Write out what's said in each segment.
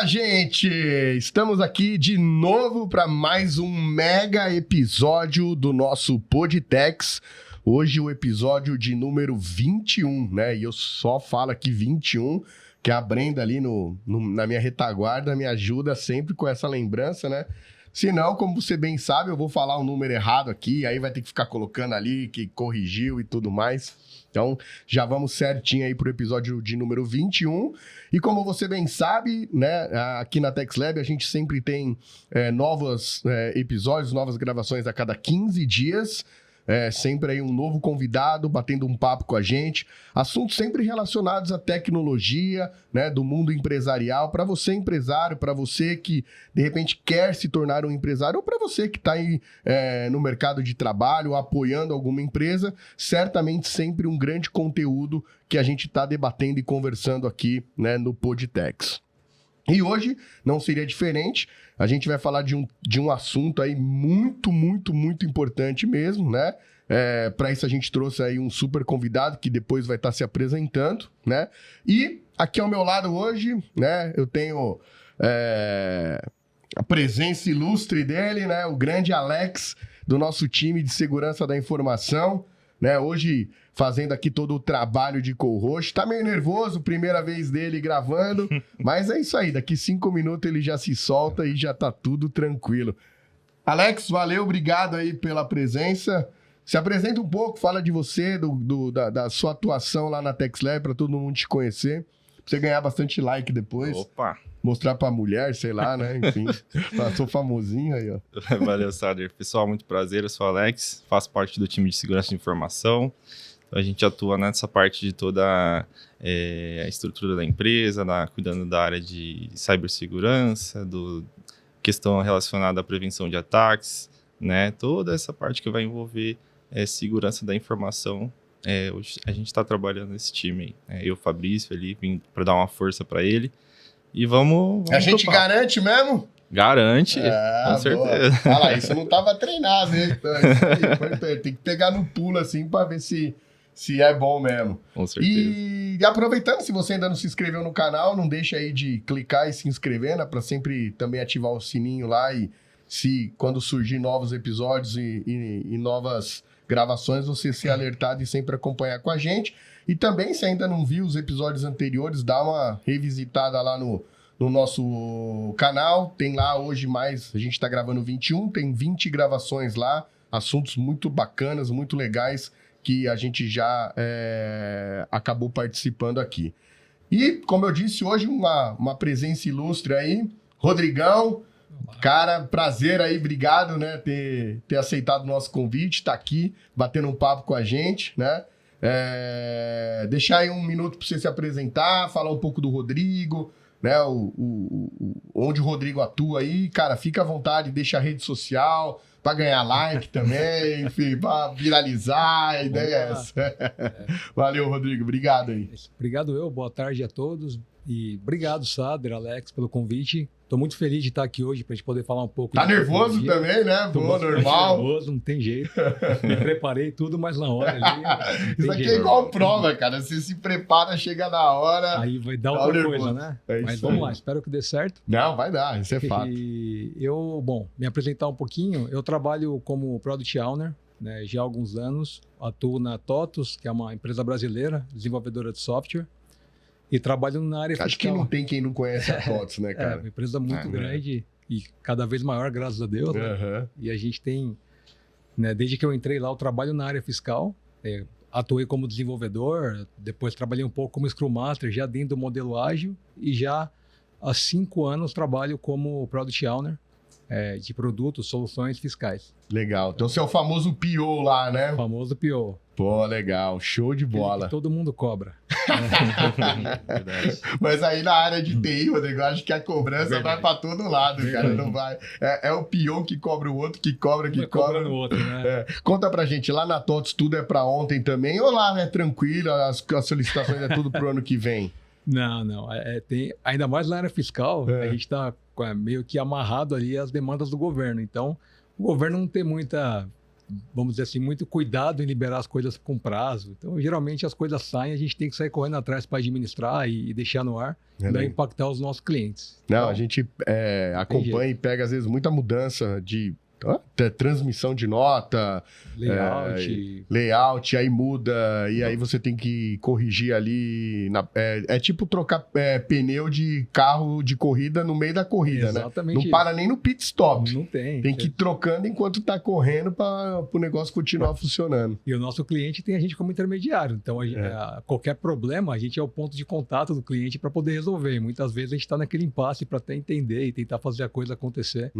Fala, gente! Estamos aqui de novo para mais um mega episódio do nosso Podtex. Hoje o episódio de número 21, né? E eu só falo aqui 21, que a Brenda ali na minha retaguarda me ajuda sempre com essa lembrança, né? Se não, como você bem sabe, eu vou falar um número errado aqui, aí vai ter que ficar colocando ali que corrigiu e tudo mais. Então, já vamos certinho aí pro episódio de número 21. E como você bem sabe, né, aqui na TexLab a gente sempre tem novos episódios, novas gravações a cada 15 dias. Sempre aí um novo convidado batendo um papo com a gente. Assuntos sempre relacionados à tecnologia, né, do mundo empresarial. Para você empresário, para você que de repente quer se tornar um empresário, ou para você que está aí no mercado de trabalho, apoiando alguma empresa, certamente sempre um grande conteúdo que a gente está debatendo e conversando aqui, né, no Podtex. E hoje não seria diferente, a gente vai falar de um assunto aí muito importante mesmo, né? Para isso a gente trouxe aí um super convidado que depois vai estar se apresentando, né? E aqui ao meu lado hoje, né, eu tenho a presença ilustre dele, né? O grande Alex, do nosso time de segurança da informação, né? Hoje fazendo aqui todo o trabalho de co-host. Tá meio nervoso, primeira vez dele gravando, mas é isso aí, daqui 5 minutos ele já se solta e já tá tudo tranquilo. Alex, valeu, obrigado aí pela presença. Se apresenta um pouco, fala de você, da sua atuação lá na TexLab, para todo mundo te conhecer, pra você ganhar bastante like depois. Opa! Mostrar pra mulher, sei lá, né? Enfim, sou famosinho aí, ó. Valeu, Sader. Pessoal, muito prazer, eu sou o Alex, faço parte do time de segurança de informação. A gente atua nessa parte de toda a estrutura da empresa, cuidando da área de cibersegurança, questão relacionada à prevenção de ataques, né? Toda essa parte que vai envolver segurança da informação. Hoje a gente está trabalhando nesse time aí. Eu, Fabrício, ali, vim para dar uma força para ele. E vamos a gente garante mesmo? Garante, com certeza. Olha lá, isso não estava treinado, hein? Tem que pegar no pulo assim para ver se é bom mesmo. Com certeza. E aproveitando, se você ainda não se inscreveu no canal, não deixa aí de clicar e se inscrever, né? Para sempre também ativar o sininho lá e quando surgir novos episódios e novas gravações, você ser alertado e sempre acompanhar com a gente. E também, se ainda não viu os episódios anteriores, dá uma revisitada lá no nosso canal. Tem lá hoje mais, a gente está gravando 21, tem 20 gravações lá, assuntos muito bacanas, muito legais, que a gente já acabou participando aqui. E, como eu disse, hoje uma presença ilustre aí, Rodrigão. Cara, prazer aí, obrigado, né, ter aceitado o nosso convite, tá aqui, batendo um papo com a gente, né? Deixar aí um minuto para você se apresentar, falar um pouco do Rodrigo, né, onde o Rodrigo atua aí. Cara, fica à vontade, deixa a rede social para ganhar like também, enfim, para viralizar, a ideia é essa. Valeu, Rodrigo, obrigado aí. Obrigado boa tarde a todos e obrigado, Sader, Alex, pelo convite. Tô muito feliz de estar aqui hoje para a gente poder falar um pouco. Tá nervoso também, né? Boa, normal. Nervoso, não tem jeito. Me preparei tudo, mas na hora ali. Isso aqui é igual prova, cara. Você se prepara, chega na hora. Aí vai dar outra coisa, né? Mas vamos lá, espero que dê certo. Não, vai dar, isso é fato. E me apresentar um pouquinho, eu trabalho como Product Owner, né, já há alguns anos. Atuo na TOTUS, que é uma empresa brasileira, desenvolvedora de software. E trabalho na área fiscal. Acho que não tem quem não conhece a TOTUS, né, cara? É uma empresa muito grande e cada vez maior, graças a Deus. Né? E a gente tem, né, desde que eu entrei lá, eu trabalho na área fiscal. Atuei como desenvolvedor, depois trabalhei um pouco como Scrum Master, já dentro do modelo ágil. E já há 5 anos trabalho como Product Owner de produtos, soluções fiscais. Legal. Então você é o famoso PO lá, né? O famoso PO. Pô, legal. Show de bola. Que todo mundo cobra. Mas aí na área de TI, Rodrigo, eu acho que a cobrança vai para todo lado, cara. Não vai. É o PO que cobra o outro, que cobra. No outro, né? Conta pra gente, lá na TOTUS tudo é para ontem também? Ou lá é tranquilo, as solicitações é tudo pro ano que vem? Não. Tem, ainda mais na área fiscal, a gente está meio que amarrado ali às demandas do governo. Então, o governo não tem muita vamos dizer assim, muito cuidado em liberar as coisas com prazo. Então, geralmente as coisas saem, a gente tem que sair correndo atrás para administrar e deixar no ar, para impactar os nossos clientes. Não, então, a gente acompanha e pega, às vezes, muita mudança de transmissão de nota, layout, aí muda, e aí você tem que corrigir ali. É tipo trocar pneu de carro de corrida no meio da corrida, exatamente, né? Não para nem no pit stop. Não tem. Tem que ir trocando enquanto tá correndo para o negócio continuar funcionando. E o nosso cliente tem a gente como intermediário. Então, qualquer problema, a gente é o ponto de contato do cliente para poder resolver. E muitas vezes a gente está naquele impasse para até entender e tentar fazer a coisa acontecer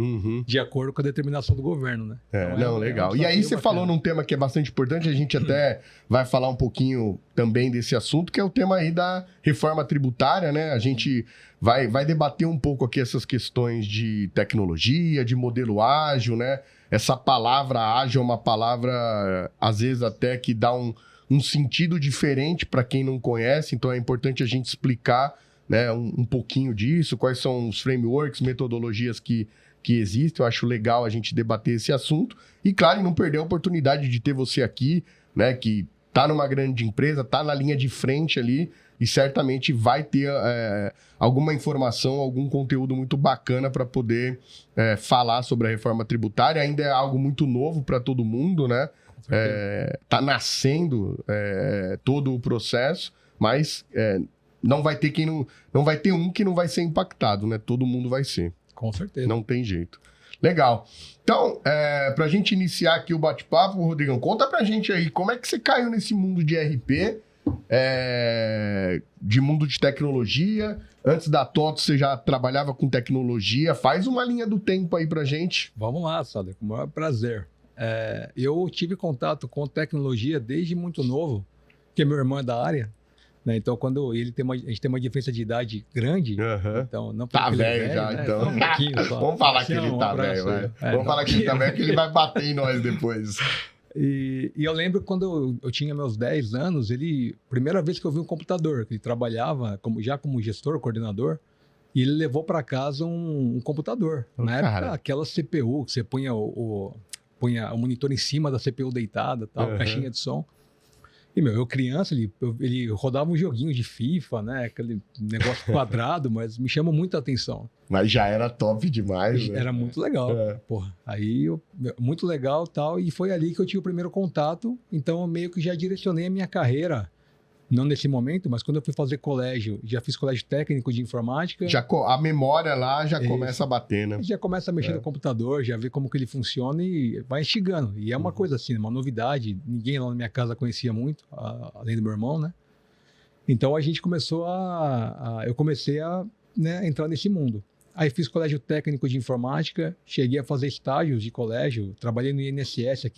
de acordo com a determinação do governo, né? Então, legal. E aí você falou num tema que é bastante importante, a gente até vai falar um pouquinho também desse assunto, que é o tema aí da reforma tributária, né? A gente vai debater um pouco aqui essas questões de tecnologia, de modelo ágil, né? Essa palavra ágil é uma palavra, às vezes, até que dá um sentido diferente para quem não conhece, então é importante a gente explicar, né, um pouquinho disso, quais são os frameworks, metodologias que existem. Eu acho legal a gente debater esse assunto. E, claro, não perder a oportunidade de ter você aqui, né, que está numa grande empresa, está na linha de frente ali e certamente vai ter alguma informação, algum conteúdo muito bacana para poder falar sobre a reforma tributária. Ainda é algo muito novo para todo mundo, né? Está nascendo todo o processo, mas não vai ter não vai ter um que não vai ser impactado, né? Todo mundo vai ser. Com certeza. Não tem jeito. Legal. Então, para a gente iniciar aqui o bate-papo, Rodrigão, conta pra gente aí, como é que você caiu nesse mundo de RP, de mundo de tecnologia? Antes da TOTOS, você já trabalhava com tecnologia. Faz uma linha do tempo aí pra gente. Vamos lá, Sader, com o maior prazer. Eu tive contato com tecnologia desde muito novo, porque meu irmão é da área. Né? Então, quando a gente tem uma diferença de idade grande, então não tá velho já, né? Então. Vamos falar que ele tá velho, vai. Vamos falar que ele tá velho, que ele vai bater em nós depois. E eu lembro quando eu tinha meus 10 anos, primeira vez que eu vi um computador, que ele trabalhava já como gestor, coordenador, e ele levou para casa um computador. Na época, aquela CPU, que você punha o monitor em cima da CPU deitada, tal, caixinha de som. E, eu criança, ele rodava um joguinho de FIFA, né? Aquele negócio quadrado, mas me chamou muita atenção. Mas já era top demais, né? Era muito legal. Porra. Aí, muito legal e tal. E foi ali que eu tive o primeiro contato. Então, eu meio que já direcionei a minha carreira. Não nesse momento, mas quando eu fui fazer colégio, já fiz colégio técnico de informática. A memória lá já começa a bater, né? Já começa a mexer no computador, já vê como que ele funciona e vai instigando. E é uma coisa assim, uma novidade. Ninguém lá na minha casa conhecia muito, além do meu irmão, né? Então a gente começou eu comecei a entrar nesse mundo. Aí fiz colégio técnico de informática, cheguei a fazer estágios de colégio, trabalhei no INSS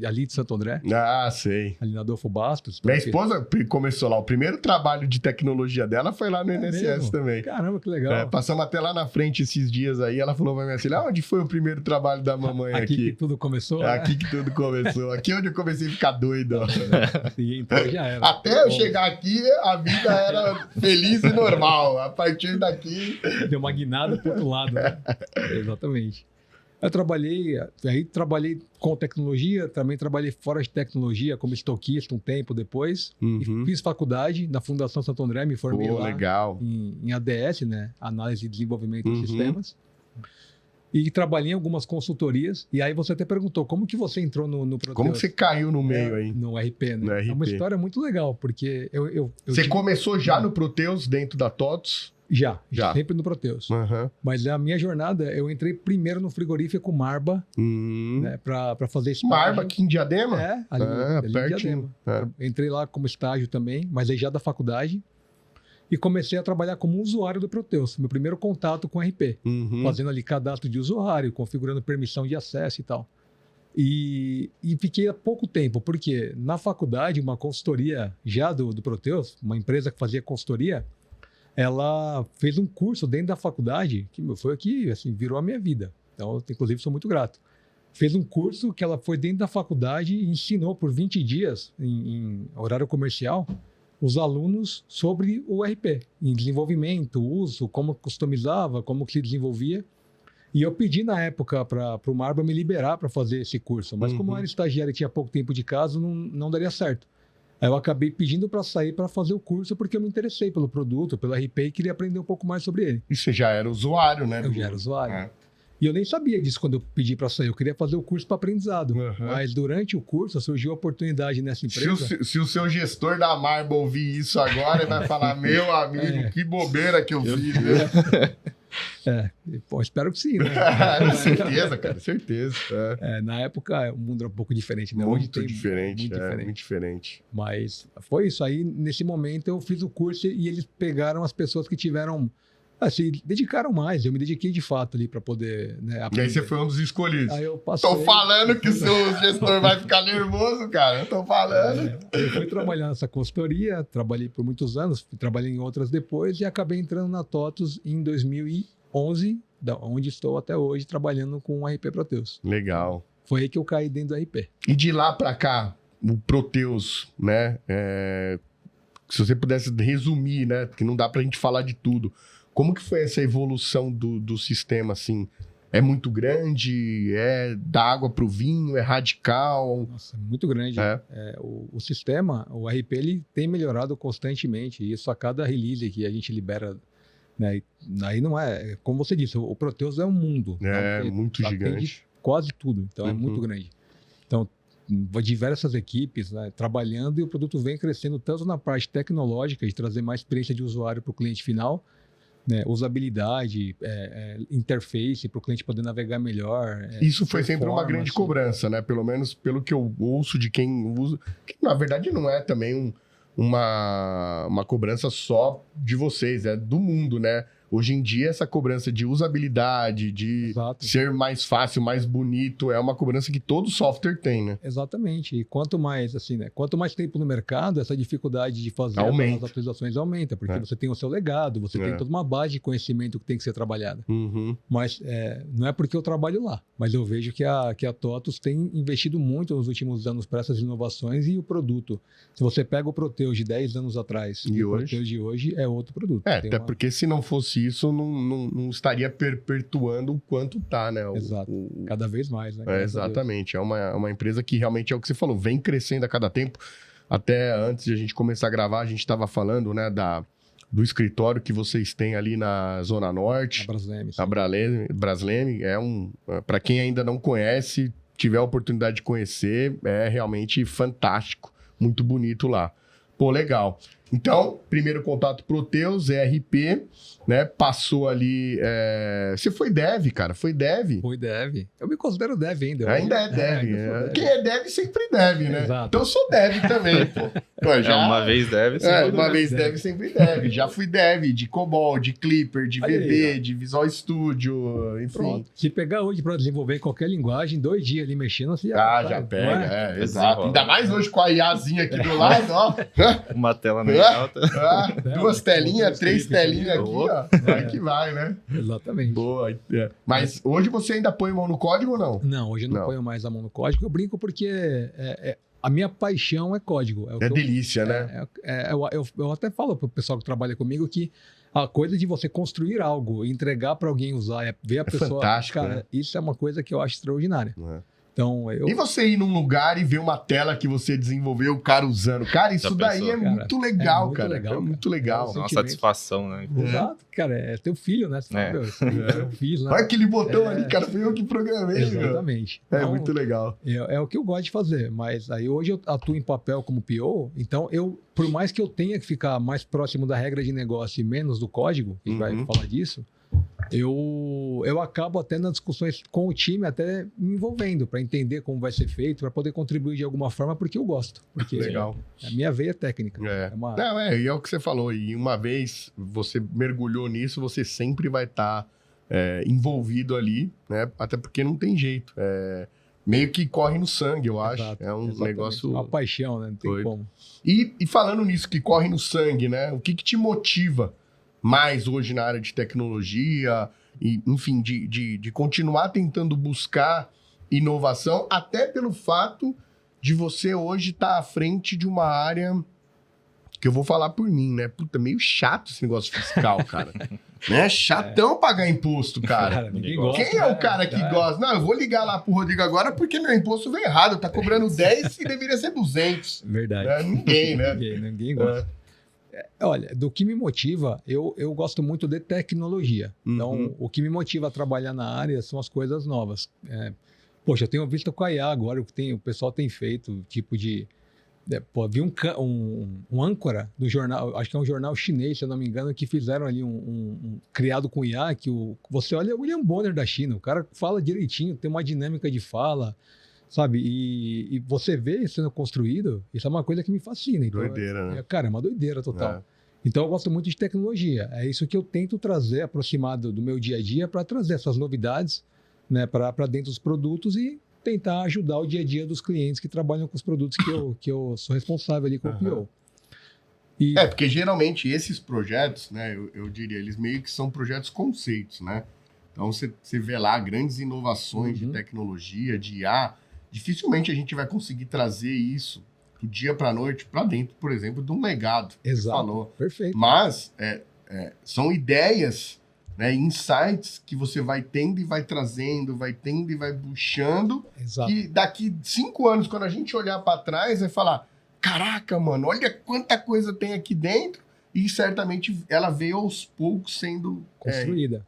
ali de Santo André. Ah, sei. Ali na Adolfo Bastos. Minha esposa começou lá, o primeiro trabalho de tecnologia dela foi lá no INSS mesmo? também. Caramba, que legal. Passamos até lá na frente esses dias aí, ela falou pra minha filha, onde foi o primeiro trabalho da mamãe aqui? Aqui que tudo começou, Aqui que tudo começou, aqui onde eu comecei a ficar doido. Sim, então já era. Até eu chegar aqui, a vida era feliz e normal. A partir daqui... Deu uma guinada pro outro lado, né? Exatamente. Eu trabalhei com tecnologia, também trabalhei fora de tecnologia, como estoquista um tempo depois. E fiz faculdade na Fundação Santo André, me formei lá legal. Em ADS, né? Análise e Desenvolvimento de Sistemas. E trabalhei em algumas consultorias. E aí você até perguntou, como que você entrou no Proteus? Como que você caiu no meio aí? No RP, né? No RP. É uma história muito legal, porque Você começou já no Proteus, dentro da TOTOS? Já. Sempre no Proteus. Mas a minha jornada, eu entrei primeiro no frigorífico Marba, né, para fazer estágio. Marba, aqui em Diadema? Ali em Diadema. Entrei lá como estágio também, mas aí já da faculdade. E comecei a trabalhar como usuário do Proteus. Meu primeiro contato com RP. Fazendo ali cadastro de usuário, configurando permissão de acesso e tal. E fiquei há pouco tempo, porque na faculdade, uma consultoria já do Proteus, uma empresa que fazia consultoria, ela fez um curso dentro da faculdade, que foi o que assim, virou a minha vida. Então, inclusive, sou muito grato. Fez um curso que ela foi dentro da faculdade e ensinou por 20 dias, em horário comercial, os alunos sobre o RP, em desenvolvimento, uso, como customizava, como que se desenvolvia. E eu pedi na época para o Marba me liberar para fazer esse curso, mas como eu era estagiário e tinha pouco tempo de casa, não daria certo. Aí eu acabei pedindo para sair para fazer o curso porque eu me interessei pelo produto, pelo RP e queria aprender um pouco mais sobre ele. E você já era usuário, né? Eu já era usuário. E eu nem sabia disso quando eu pedi para sair. Eu queria fazer o curso para aprendizado. Mas durante o curso surgiu a oportunidade nessa empresa. Se o seu gestor da Marba ouvir isso agora, ele vai falar, meu amigo, que bobeira que eu fiz. Bom, espero que sim, né? Certeza, cara, certeza. Na época o mundo era um pouco diferente, né? Muito diferente. Mas foi isso. Aí, nesse momento, eu fiz o curso e eles pegaram as pessoas que tiveram... se dedicaram mais, eu me dediquei de fato ali para poder, né, aprender. E aí você foi um dos escolhidos. Aí eu passei... Tô falando que o seu gestor vai ficar nervoso, cara. Tô falando. Eu fui trabalhar nessa consultoria, trabalhei por muitos anos, trabalhei em outras depois e acabei entrando na TOTUS em 2011, onde estou até hoje trabalhando com o RP Proteus. Legal. Foi aí que eu caí dentro do RP. E de lá para cá, o Proteus, né? Se você pudesse resumir, né? Porque não dá pra gente falar de tudo. Como que foi essa evolução do sistema, assim? É muito grande? É da água para o vinho? É radical? Nossa, é muito grande. O sistema, o RP, ele tem melhorado constantemente. E isso a cada release que a gente libera, né? Aí não é... Como você disse, o Proteus é um mundo. Muito gigante. Quase tudo. Então, é muito grande. Então, diversas equipes, né, trabalhando e o produto vem crescendo tanto na parte tecnológica, de trazer mais experiência de usuário para o cliente final, né, usabilidade, interface para o cliente poder navegar melhor. Isso foi sempre uma grande cobrança, né? Pelo menos pelo que eu ouço de quem usa. Que, na verdade, não é também uma cobrança só de vocês, é do mundo, né? Hoje em dia, essa cobrança de usabilidade, de ser mais fácil, mais bonito, é uma cobrança que todo software tem, né? Exatamente. E quanto mais, assim, né? Quanto mais tempo no mercado, essa dificuldade de fazer as atualizações aumenta, porque você tem o seu legado, você tem toda uma base de conhecimento que tem que ser trabalhada. Mas não é porque eu trabalho lá, mas eu vejo que a TOTUS tem investido muito nos últimos anos para essas inovações e o produto. Se você pega o Proteus de 10 anos atrás e o Proteus de hoje é outro produto. Até porque se não fosse isso, não estaria perpetuando o quanto tá, né? Exato. Cada vez mais, né? Exatamente. É uma empresa que realmente é o que você falou, vem crescendo a cada tempo. Até antes de a gente começar a gravar, a gente estava falando, né, do escritório que vocês têm ali na Zona Norte. A Brasleme. Para quem ainda não conhece, tiver a oportunidade de conhecer, é realmente fantástico. Muito bonito lá. Pô, legal. Então, primeiro contato Proteus, ERP, né? Passou ali... Você foi dev, cara? Foi dev? Foi dev. Eu me considero dev ainda. Ainda é dev. Quem é dev sempre deve, né? Exato. Então eu sou dev também, pô. Uma vez dev, sempre uma vez dev, sempre dev. Já fui dev de COBOL, de Clipper, de VB, de Visual Studio, enfim. Pronto. Se pegar hoje para desenvolver em qualquer linguagem, 2 dias ali mexendo, você já pega. Exato. Ainda mais hoje com a IAzinha aqui do lado, ó. Uma tela na alta. 2 telinhas, 3 telinhas aqui, ó. Vai que vai, né? Exatamente. Boa. Mas hoje você ainda põe mão no código ou não? Não, hoje eu não ponho mais a mão no código. Eu brinco porque a minha paixão é código. Delícia, né? Eu até falo pro pessoal que trabalha comigo que a coisa de você construir algo e entregar para alguém usar, ver a pessoa... fantástico, cara, né? Isso é uma coisa que eu acho extraordinária. Então, E você ir num lugar e ver uma tela que você desenvolveu, o cara usando. Cara, isso daí é muito legal, cara. É muito legal. É uma satisfação, né? Exato, cara. É teu filho, né? Você eu fiz, né? Olha aquele botão ali, cara. Foi eu que programei. Exatamente. Então, muito legal. É o que eu gosto de fazer. Mas aí hoje eu atuo em papel como PO. Então, por mais que eu tenha que ficar mais próximo da regra de negócio e menos do código, que vai falar disso, eu acabo até nas discussões com o time, até me envolvendo para entender como vai ser feito, para poder contribuir de alguma forma, porque eu gosto. Porque legal. A minha veia é técnica. E é o que você falou. E uma vez você mergulhou nisso, você sempre vai estar envolvido ali, né? Até porque não tem jeito. Meio que corre no sangue, eu acho. Exato, é um negócio... Uma paixão, né? Não tem como. E falando nisso, que corre no sangue, né? O que te motiva mais hoje na área de tecnologia, e, enfim, de continuar tentando buscar inovação, até pelo fato de você hoje estar à frente de uma área que eu vou falar por mim, né? Puta, meio chato esse negócio fiscal, cara. Né? Chatão pagar imposto, cara. Ninguém gosta. Quem é o cara que gosta? Não, eu vou ligar lá pro Rodrigo agora porque meu imposto veio errado. Tá cobrando 10 e deveria ser 200. Verdade. Ninguém, né? Ninguém gosta. Olha, do que me motiva, eu gosto muito de tecnologia. Então, o que me motiva a trabalhar na área são as coisas novas. Poxa, eu tenho visto com a IA agora, o pessoal tem feito, tipo de... vi um âncora do jornal, acho que é um jornal chinês, se eu não me engano, que fizeram ali um criado com IA, que você olha o William Bonner da China, o cara fala direitinho, tem uma dinâmica de fala, sabe? E você vê isso sendo construído, isso é uma coisa que me fascina. Então, doideira, né? Cara, é uma doideira total. Então eu gosto muito de tecnologia. É isso que eu tento trazer, aproximar do meu dia a dia, para trazer essas novidades, né, para dentro dos produtos e tentar ajudar o dia a dia dos clientes que trabalham com os produtos que eu sou responsável ali com o PO. Porque geralmente esses projetos, né, eu diria, eles meio que são projetos conceitos, né? Então você vê lá grandes inovações de tecnologia, de IA, dificilmente a gente vai conseguir trazer isso do dia para a noite para dentro, por exemplo, de um legado. Exato, falou. Perfeito. Mas são ideias, né, insights que você vai tendo e vai trazendo, vai tendo e vai puxando. Exato. Que daqui 5 anos, quando a gente olhar para trás, vai falar, caraca, mano, olha quanta coisa tem aqui dentro. E certamente ela veio aos poucos sendo construída.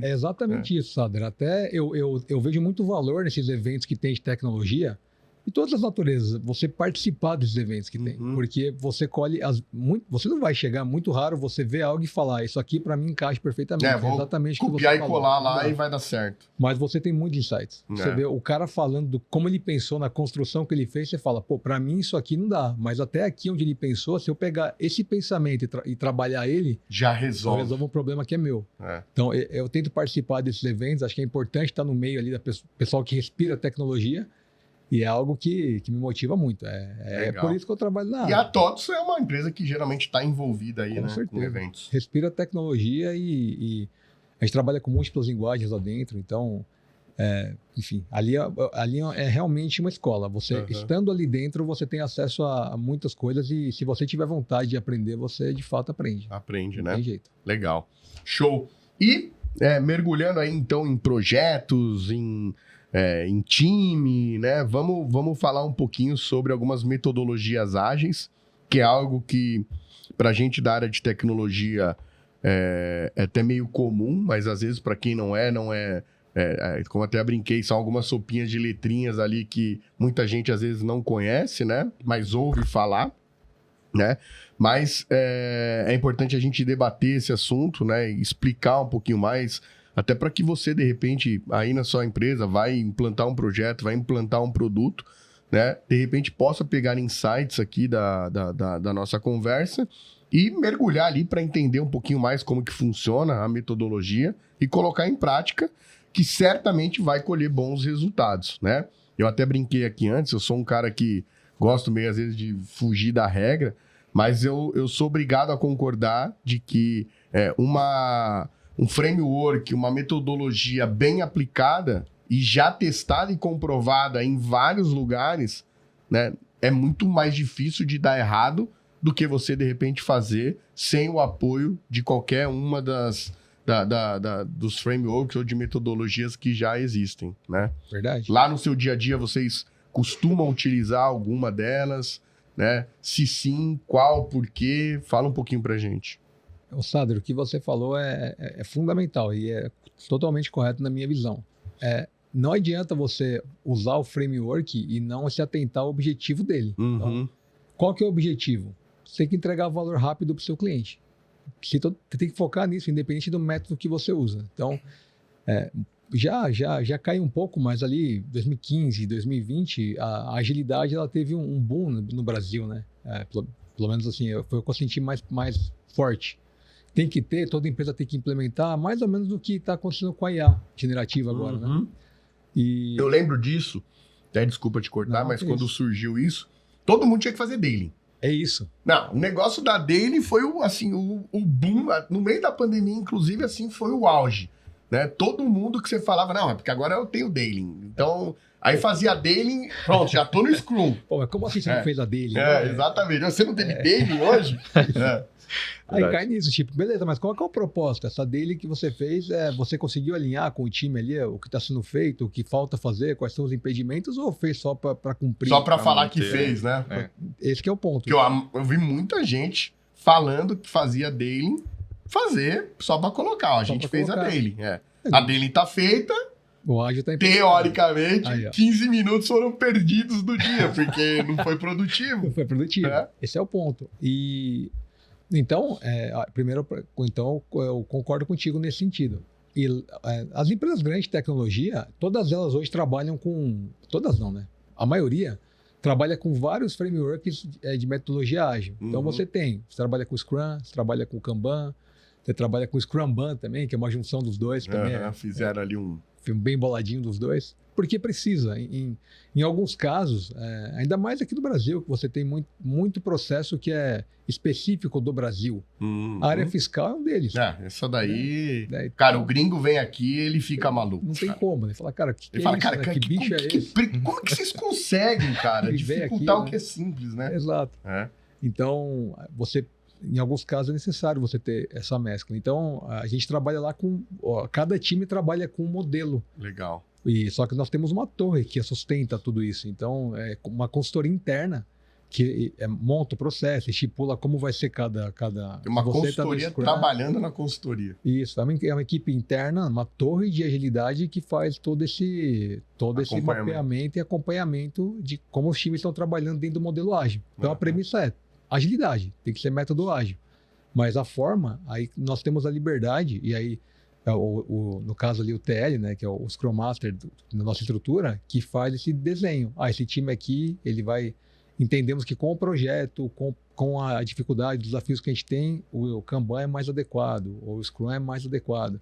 É exatamente isso, Sader. Até eu vejo muito valor nesses eventos que tem de tecnologia, de todas as naturezas, você participar desses eventos que tem. Porque você colhe... você não vai chegar, muito raro você ver algo e falar, isso aqui para mim encaixa perfeitamente. É exatamente o que você copiar e colar lá e vai dar certo. Mas você tem muitos insights. Você vê o cara falando do como ele pensou na construção que ele fez, você fala, pô, para mim isso aqui não dá. Mas até aqui onde ele pensou, se eu pegar esse pensamento e trabalhar ele... Já resolve. Um problema que é meu. Então, eu tento participar desses eventos, acho que é importante estar no meio ali da pessoal que respira tecnologia. E é algo que me motiva muito. É por isso que eu trabalho na área. E a TOTOS é uma empresa que geralmente está envolvida aí, com eventos. Respira tecnologia e a gente trabalha com múltiplas linguagens lá dentro. Então, enfim, ali é realmente uma escola. Você, estando ali dentro, você tem acesso a muitas coisas e se você tiver vontade de aprender, você de fato aprende. Aprende, Não né? tem jeito. Legal. Show. E mergulhando aí, então, em projetos, em time, né? Vamos falar um pouquinho sobre algumas metodologias ágeis, que é algo que, para a gente da área de tecnologia, é até meio comum, mas às vezes para quem não é, como até brinquei, são algumas sopinhas de letrinhas ali que muita gente às vezes não conhece, né? Mas ouve falar, né? Mas é importante a gente debater esse assunto, né? E explicar um pouquinho mais, até para que você, de repente, aí na sua empresa, vai implantar um projeto, vai implantar um produto, né? De repente possa pegar insights aqui da nossa conversa e mergulhar ali para entender um pouquinho mais como que funciona a metodologia e colocar em prática, que certamente vai colher bons resultados, né? Eu até brinquei aqui antes, eu sou um cara que gosto meio às vezes de fugir da regra, mas eu sou obrigado a concordar de que um framework, uma metodologia bem aplicada e já testada e comprovada em vários lugares, né, é muito mais difícil de dar errado do que você, de repente, fazer sem o apoio de qualquer uma dos frameworks ou de metodologias que já existem, né? Verdade. Lá no seu dia a dia, vocês costumam utilizar alguma delas, né? Se sim, qual, por quê? Fala um pouquinho pra gente. Sader, o que você falou é fundamental e é totalmente correto na minha visão. Não adianta você usar o framework e não se atentar ao objetivo dele. Então, qual que é o objetivo? Você tem que entregar valor rápido para o seu cliente. Você tem que focar nisso, independente do método que você usa. Então, já caiu um pouco, mas ali 2015, 2020, a agilidade ela teve um boom no Brasil, né? Pelo menos assim, foi o que eu senti mais forte. Tem que ter, toda empresa tem que implementar mais ou menos o que está acontecendo com a IA generativa agora, né? E... Eu lembro disso, até desculpa te cortar, mas quando surgiu isso, todo mundo tinha que fazer daily. É isso. Não, o negócio da daily foi o boom, no meio da pandemia, inclusive, assim, foi o auge, né? Todo mundo que você falava, não, é porque agora eu tenho daily. Então, Aí fazia daily, pronto, já tô no Scrum. Pô, mas como assim você não fez a daily? Exatamente. Você não teve daily hoje? Aí cai nisso, tipo, beleza, mas qual que é o propósito? Essa daily que você fez, você conseguiu alinhar com o time ali o que está sendo feito, o que falta fazer, quais são os impedimentos, ou fez só para cumprir? Só para falar que fez, né? Esse que é o ponto. Porque eu vi muita gente falando que fazia daily, fazer só para colocar. A gente fez a daily. A daily tá feita. O ágil tá teoricamente, 15 minutos foram perdidos do dia, porque não foi produtivo. Não foi produtivo. Esse é o ponto. E então, primeiro, então eu concordo contigo nesse sentido. E as empresas grandes de tecnologia, todas elas hoje trabalham com... Todas não, né? A maioria trabalha com vários frameworks de metodologia ágil. Então você trabalha com Scrum, você trabalha com Kanban, você trabalha com Scrumban também, que é uma junção dos dois. Também fizeram ali um bem boladinho dos dois, porque precisa. Em alguns casos, ainda mais aqui no Brasil, que você tem muito processo que é específico do Brasil. A área fiscal é um deles. Essa daí... Cara, o gringo vem aqui, ele fica maluco. Não tem como. Ele fala, cara, que bicho é esse? Como que vocês conseguem, cara, dificultar o que é simples, né? Exato. Então, em alguns casos é necessário você ter essa mescla. Então, a gente trabalha lá com... cada time trabalha com um modelo. Legal. Só que nós temos uma torre que sustenta tudo isso. Então, é uma consultoria interna que monta o processo, estipula como vai ser cada... Tem uma consultoria trabalhando na consultoria. Isso. É uma equipe interna, uma torre de agilidade que faz todo esse mapeamento e acompanhamento de como os times estão trabalhando dentro do modelo ágil. Então, a premissa é agilidade, tem que ser método ágil. Mas a forma, aí nós temos a liberdade, e aí, no caso ali, o TL, né, que é o Scrum Master da nossa estrutura, que faz esse desenho. Esse time aqui, ele vai... Entendemos que com o projeto, com a dificuldade, os desafios que a gente tem, o Kanban é mais adequado, ou o Scrum é mais adequado.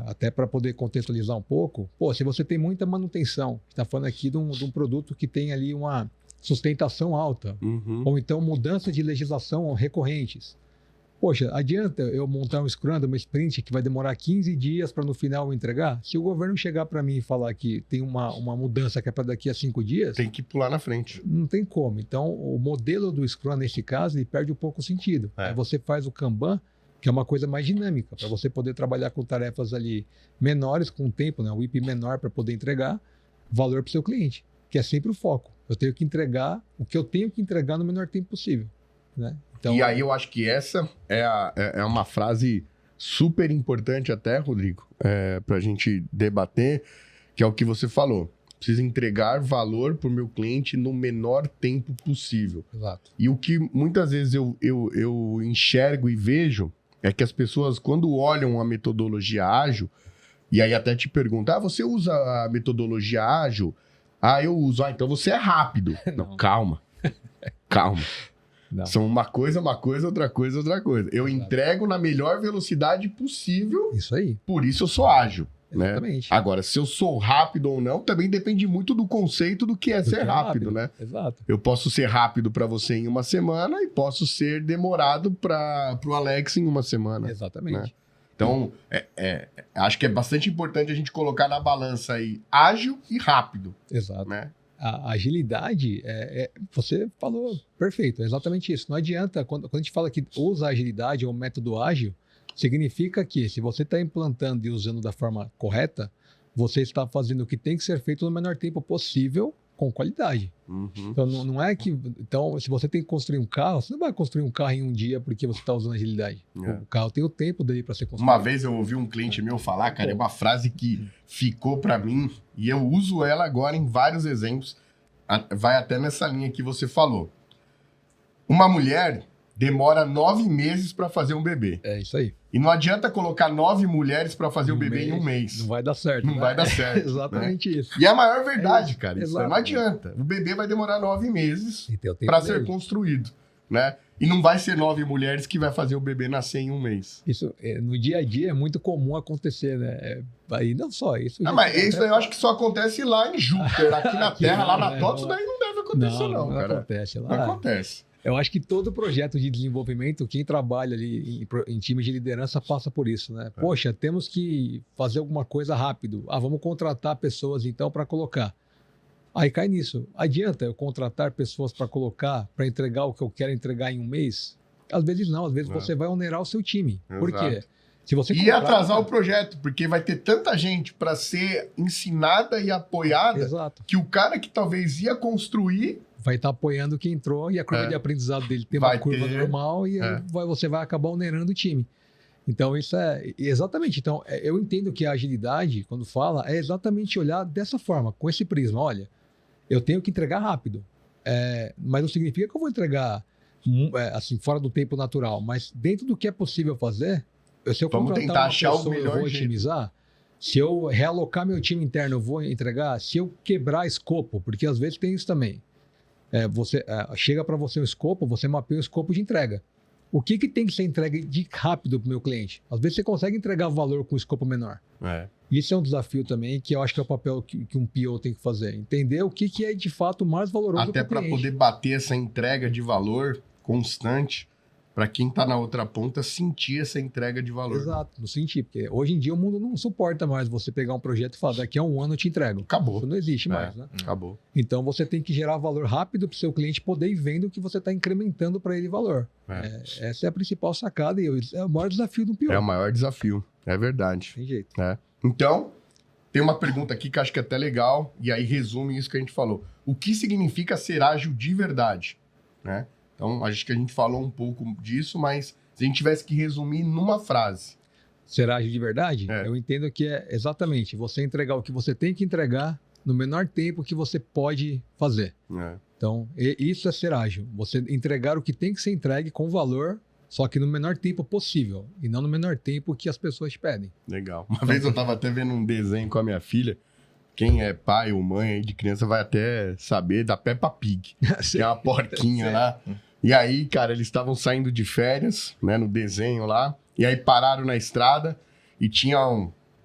Até para poder contextualizar um pouco, se você tem muita manutenção, está falando aqui de um produto que tem ali uma sustentação alta, ou então mudança de legislação recorrentes. Poxa, adianta eu montar um Scrum, uma sprint que vai demorar 15 dias para no final eu entregar? Se o governo chegar para mim e falar que tem uma mudança que é para daqui a 5 dias... Tem que pular na frente. Não tem como. Então, o modelo do Scrum, nesse caso, ele perde um pouco o sentido. Aí você faz o Kanban, que é uma coisa mais dinâmica, para você poder trabalhar com tarefas ali menores, com tempo, né? O IP menor para poder entregar valor para o seu cliente, que é sempre o foco. Eu tenho que entregar o que eu tenho que entregar no menor tempo possível, né? Então, e aí eu acho que essa é uma frase super importante até, Rodrigo, para a gente debater, que é o que você falou. Preciso entregar valor para o meu cliente no menor tempo possível. Exato. E o que muitas vezes eu enxergo e vejo é que as pessoas, quando olham a metodologia ágil, e aí até te perguntam, você usa a metodologia ágil? Eu uso. Então você é rápido. Não, calma. Calma. Não. São uma coisa, outra coisa. Eu entrego na melhor velocidade possível. Isso aí. Por isso eu sou ágil. Exatamente. Né? Agora, se eu sou rápido ou não, também depende muito do conceito do que é ser rápido, né? Exato. Eu posso ser rápido para você em uma semana e posso ser demorado para o Alex em uma semana. Exatamente. Né? Então, acho que é bastante importante a gente colocar na balança aí ágil e rápido. Exato. Né? A agilidade, você falou perfeito, é exatamente isso. Não adianta, quando a gente fala que usa a agilidade ou método ágil, significa que se você está implantando e usando da forma correta, você está fazendo o que tem que ser feito no menor tempo possível, com qualidade. Então, não é que... Então, se você tem que construir um carro, você não vai construir um carro em um dia porque você está usando agilidade. O carro tem o tempo dele para ser construído. Uma vez eu ouvi um cliente meu falar, cara, é uma frase que ficou para mim e eu uso ela agora em vários exemplos. Vai até nessa linha que você falou. Uma mulher demora 9 meses para fazer um bebê. É isso aí. E não adianta colocar 9 mulheres para fazer o bebê em um mês. Não vai dar certo. Não vai dar certo. Exatamente né? isso. E é a maior verdade, cara. Isso não adianta. O bebê vai demorar 9 meses para ser construído. Né? E não vai ser 9 mulheres que vai fazer o bebê nascer em um mês. Isso, no dia a dia, é muito comum acontecer, né? E não só isso. Mas isso eu acho que só acontece lá em Júpiter. Aqui na Terra, lá na TOTS, daí não deve acontecer, não, cara. Acontece lá. Não acontece. Eu acho que todo projeto de desenvolvimento, quem trabalha ali em times de liderança passa por isso, né? Poxa, temos que fazer alguma coisa rápido. Vamos contratar pessoas então para colocar. Aí cai nisso. Adianta eu contratar pessoas para colocar, para entregar o que eu quero entregar em um mês? Às vezes não, às vezes você vai onerar o seu time. Exato. Por quê? Se você atrasar o projeto, porque vai ter tanta gente para ser ensinada e apoiada. Exato. Que o cara que talvez ia construir vai estar apoiando quem entrou e a curva de aprendizado dele tem uma curva normal e você vai acabar onerando o time. Então, isso é exatamente. Então, eu entendo que a agilidade, quando fala, é exatamente olhar dessa forma, com esse prisma. Olha, eu tenho que entregar rápido, mas não significa que eu vou entregar assim, fora do tempo natural, mas dentro do que é possível fazer, se eu vamos tentar achar o melhor eu vou otimizar. Se eu realocar meu time interno, eu vou entregar. Se eu quebrar escopo, porque às vezes tem isso também. Chega para você um escopo, você mapeia o escopo de entrega. O que tem que ser entregue de rápido para o meu cliente? Às vezes você consegue entregar valor com um escopo menor. Isso é um desafio também, que eu acho que é o papel que um PO tem que fazer. Entender o que é de fato mais valoroso até para poder bater essa entrega de valor constante, para quem está na outra ponta sentir essa entrega de valor. Exato, não sentir, porque hoje em dia o mundo não suporta mais você pegar um projeto e falar, daqui a um ano eu te entrego. Acabou. Isso não existe mais, né? Acabou. Então você tem que gerar valor rápido para o seu cliente poder ir vendo que você está incrementando para ele valor. Essa é a principal sacada e é o maior desafio do PO. É o maior desafio, é verdade. Tem jeito. Então, tem uma pergunta aqui que acho que é até legal, e aí resume isso que a gente falou. O que significa ser ágil de verdade? Né? Então, acho que a gente falou um pouco disso, mas se a gente tivesse que resumir numa frase. Ser ágil de verdade? Eu entendo que é exatamente você entregar o que você tem que entregar no menor tempo que você pode fazer. Então, isso é ser ágil. Você entregar o que tem que ser entregue com valor, só que no menor tempo possível. E não no menor tempo que as pessoas te pedem. Legal. Uma vez eu estava até vendo um desenho com a minha filha. Quem é pai ou mãe aí de criança vai até saber da Peppa Pig. Tem uma porquinha lá. E aí, cara, eles estavam saindo de férias, né, no desenho lá, e aí pararam na estrada e tinha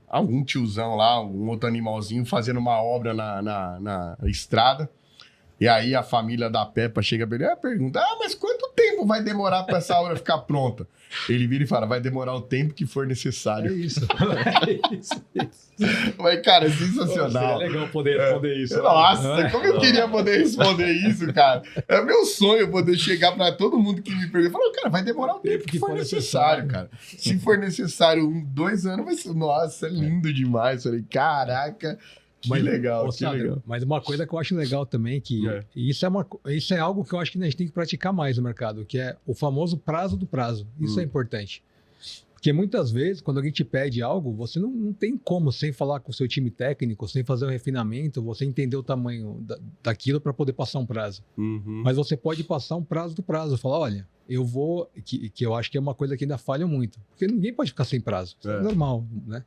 algum tiozão lá, um outro animalzinho fazendo uma obra na estrada. E aí a família da Peppa chega pra ele e pergunta, mas quanto tempo vai demorar pra essa obra ficar pronta? Ele vira e fala, vai demorar o tempo que for necessário. É isso. Mas, cara, é sensacional. Seria legal poder responder isso. Nossa, como eu queria poder responder isso, cara. É meu sonho poder chegar pra todo mundo que me pergunta e falar, cara, vai demorar o tempo que for necessário, cara. Se for necessário 2 anos, vai ser, nossa, é lindo demais. Falei, caraca, que legal, que legal. Mas uma coisa que eu acho legal também, que isso é algo que eu acho que a gente tem que praticar mais no mercado, que é o famoso prazo do prazo. Isso é importante. Porque muitas vezes, quando alguém te pede algo, você não tem como, sem falar com o seu time técnico, sem fazer um refinamento, você entender o tamanho daquilo para poder passar um prazo. Mas você pode passar um prazo do prazo. Falar, olha, eu vou... Que eu acho que é uma coisa que ainda falha muito. Porque ninguém pode ficar sem prazo. Isso é normal, né?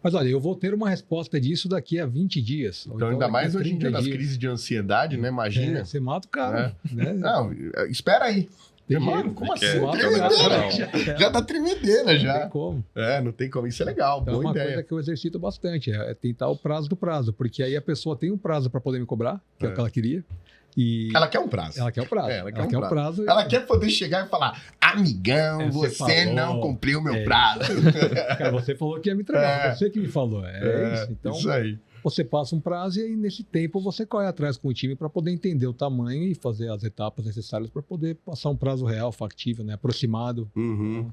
Mas olha, eu vou ter uma resposta disso daqui a 20 dias. Então ainda mais hoje em dia, nas crises de ansiedade, né? Imagina. Você mata o cara. Né? Não, espera aí. Mano, como assim? Já dá tremedeira, já. Não tem como. Não tem como. Isso é legal, então, boa ideia. É uma coisa que eu exercito bastante, é tentar o prazo do prazo, porque aí a pessoa tem um prazo para poder me cobrar, que é o que ela queria. E ela quer um prazo. Ela quer o prazo. Ela quer um prazo. Ela quer poder chegar e falar, amigão, você não cumpriu o meu prazo. Cara, você falou que ia me entregar, você que me falou. Isso. Então, isso aí. Você passa um prazo e aí nesse tempo você corre atrás com o time para poder entender o tamanho e fazer as etapas necessárias para poder passar um prazo real, factível, né? Aproximado.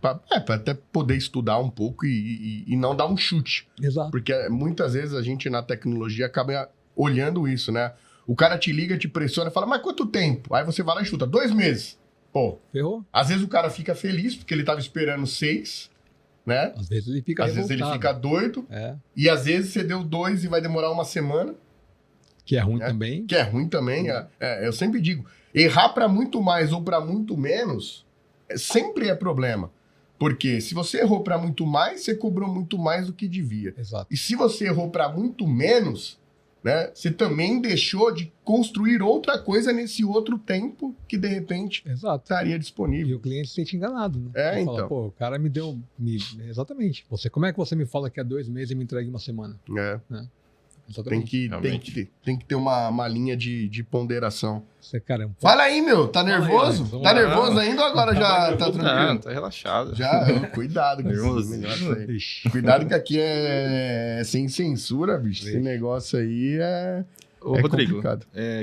Para até poder estudar um pouco e não dar um chute. Exato. Porque muitas vezes a gente na tecnologia acaba olhando isso, né? O cara te liga, te pressiona e fala, mas quanto tempo? Aí você vai lá e chuta, 2 meses. Pô, ferrou. Às vezes o cara fica feliz porque ele estava esperando 6, né? Às vezes ele fica revoltado. Às vezes ele fica doido. E às vezes você deu 2 e vai demorar 1 semana. Que é ruim também. Que é ruim também. Eu sempre digo, errar para muito mais ou para muito menos sempre é problema. Porque se você errou para muito mais, você cobrou muito mais do que devia. Exato. E se você errou para muito menos, né, você também deixou de construir outra coisa nesse outro tempo que, de repente, estaria disponível. E o cliente se sente enganado, né? Então. Fala, pô, o cara me deu... Exatamente. Como é que você me fala que há 2 meses e me entrega em 1 semana? Né? Tem que ter uma linha de ponderação. Caramba. Fala aí, meu. Tá nervoso? Aí, tá nervoso ainda ou agora já tá tranquilo? Não, tá relaxado. Já, cuidado com esse negócio aí. Cuidado que aqui é sem censura, bicho. Esse negócio aí é... Ô, Rodrigo,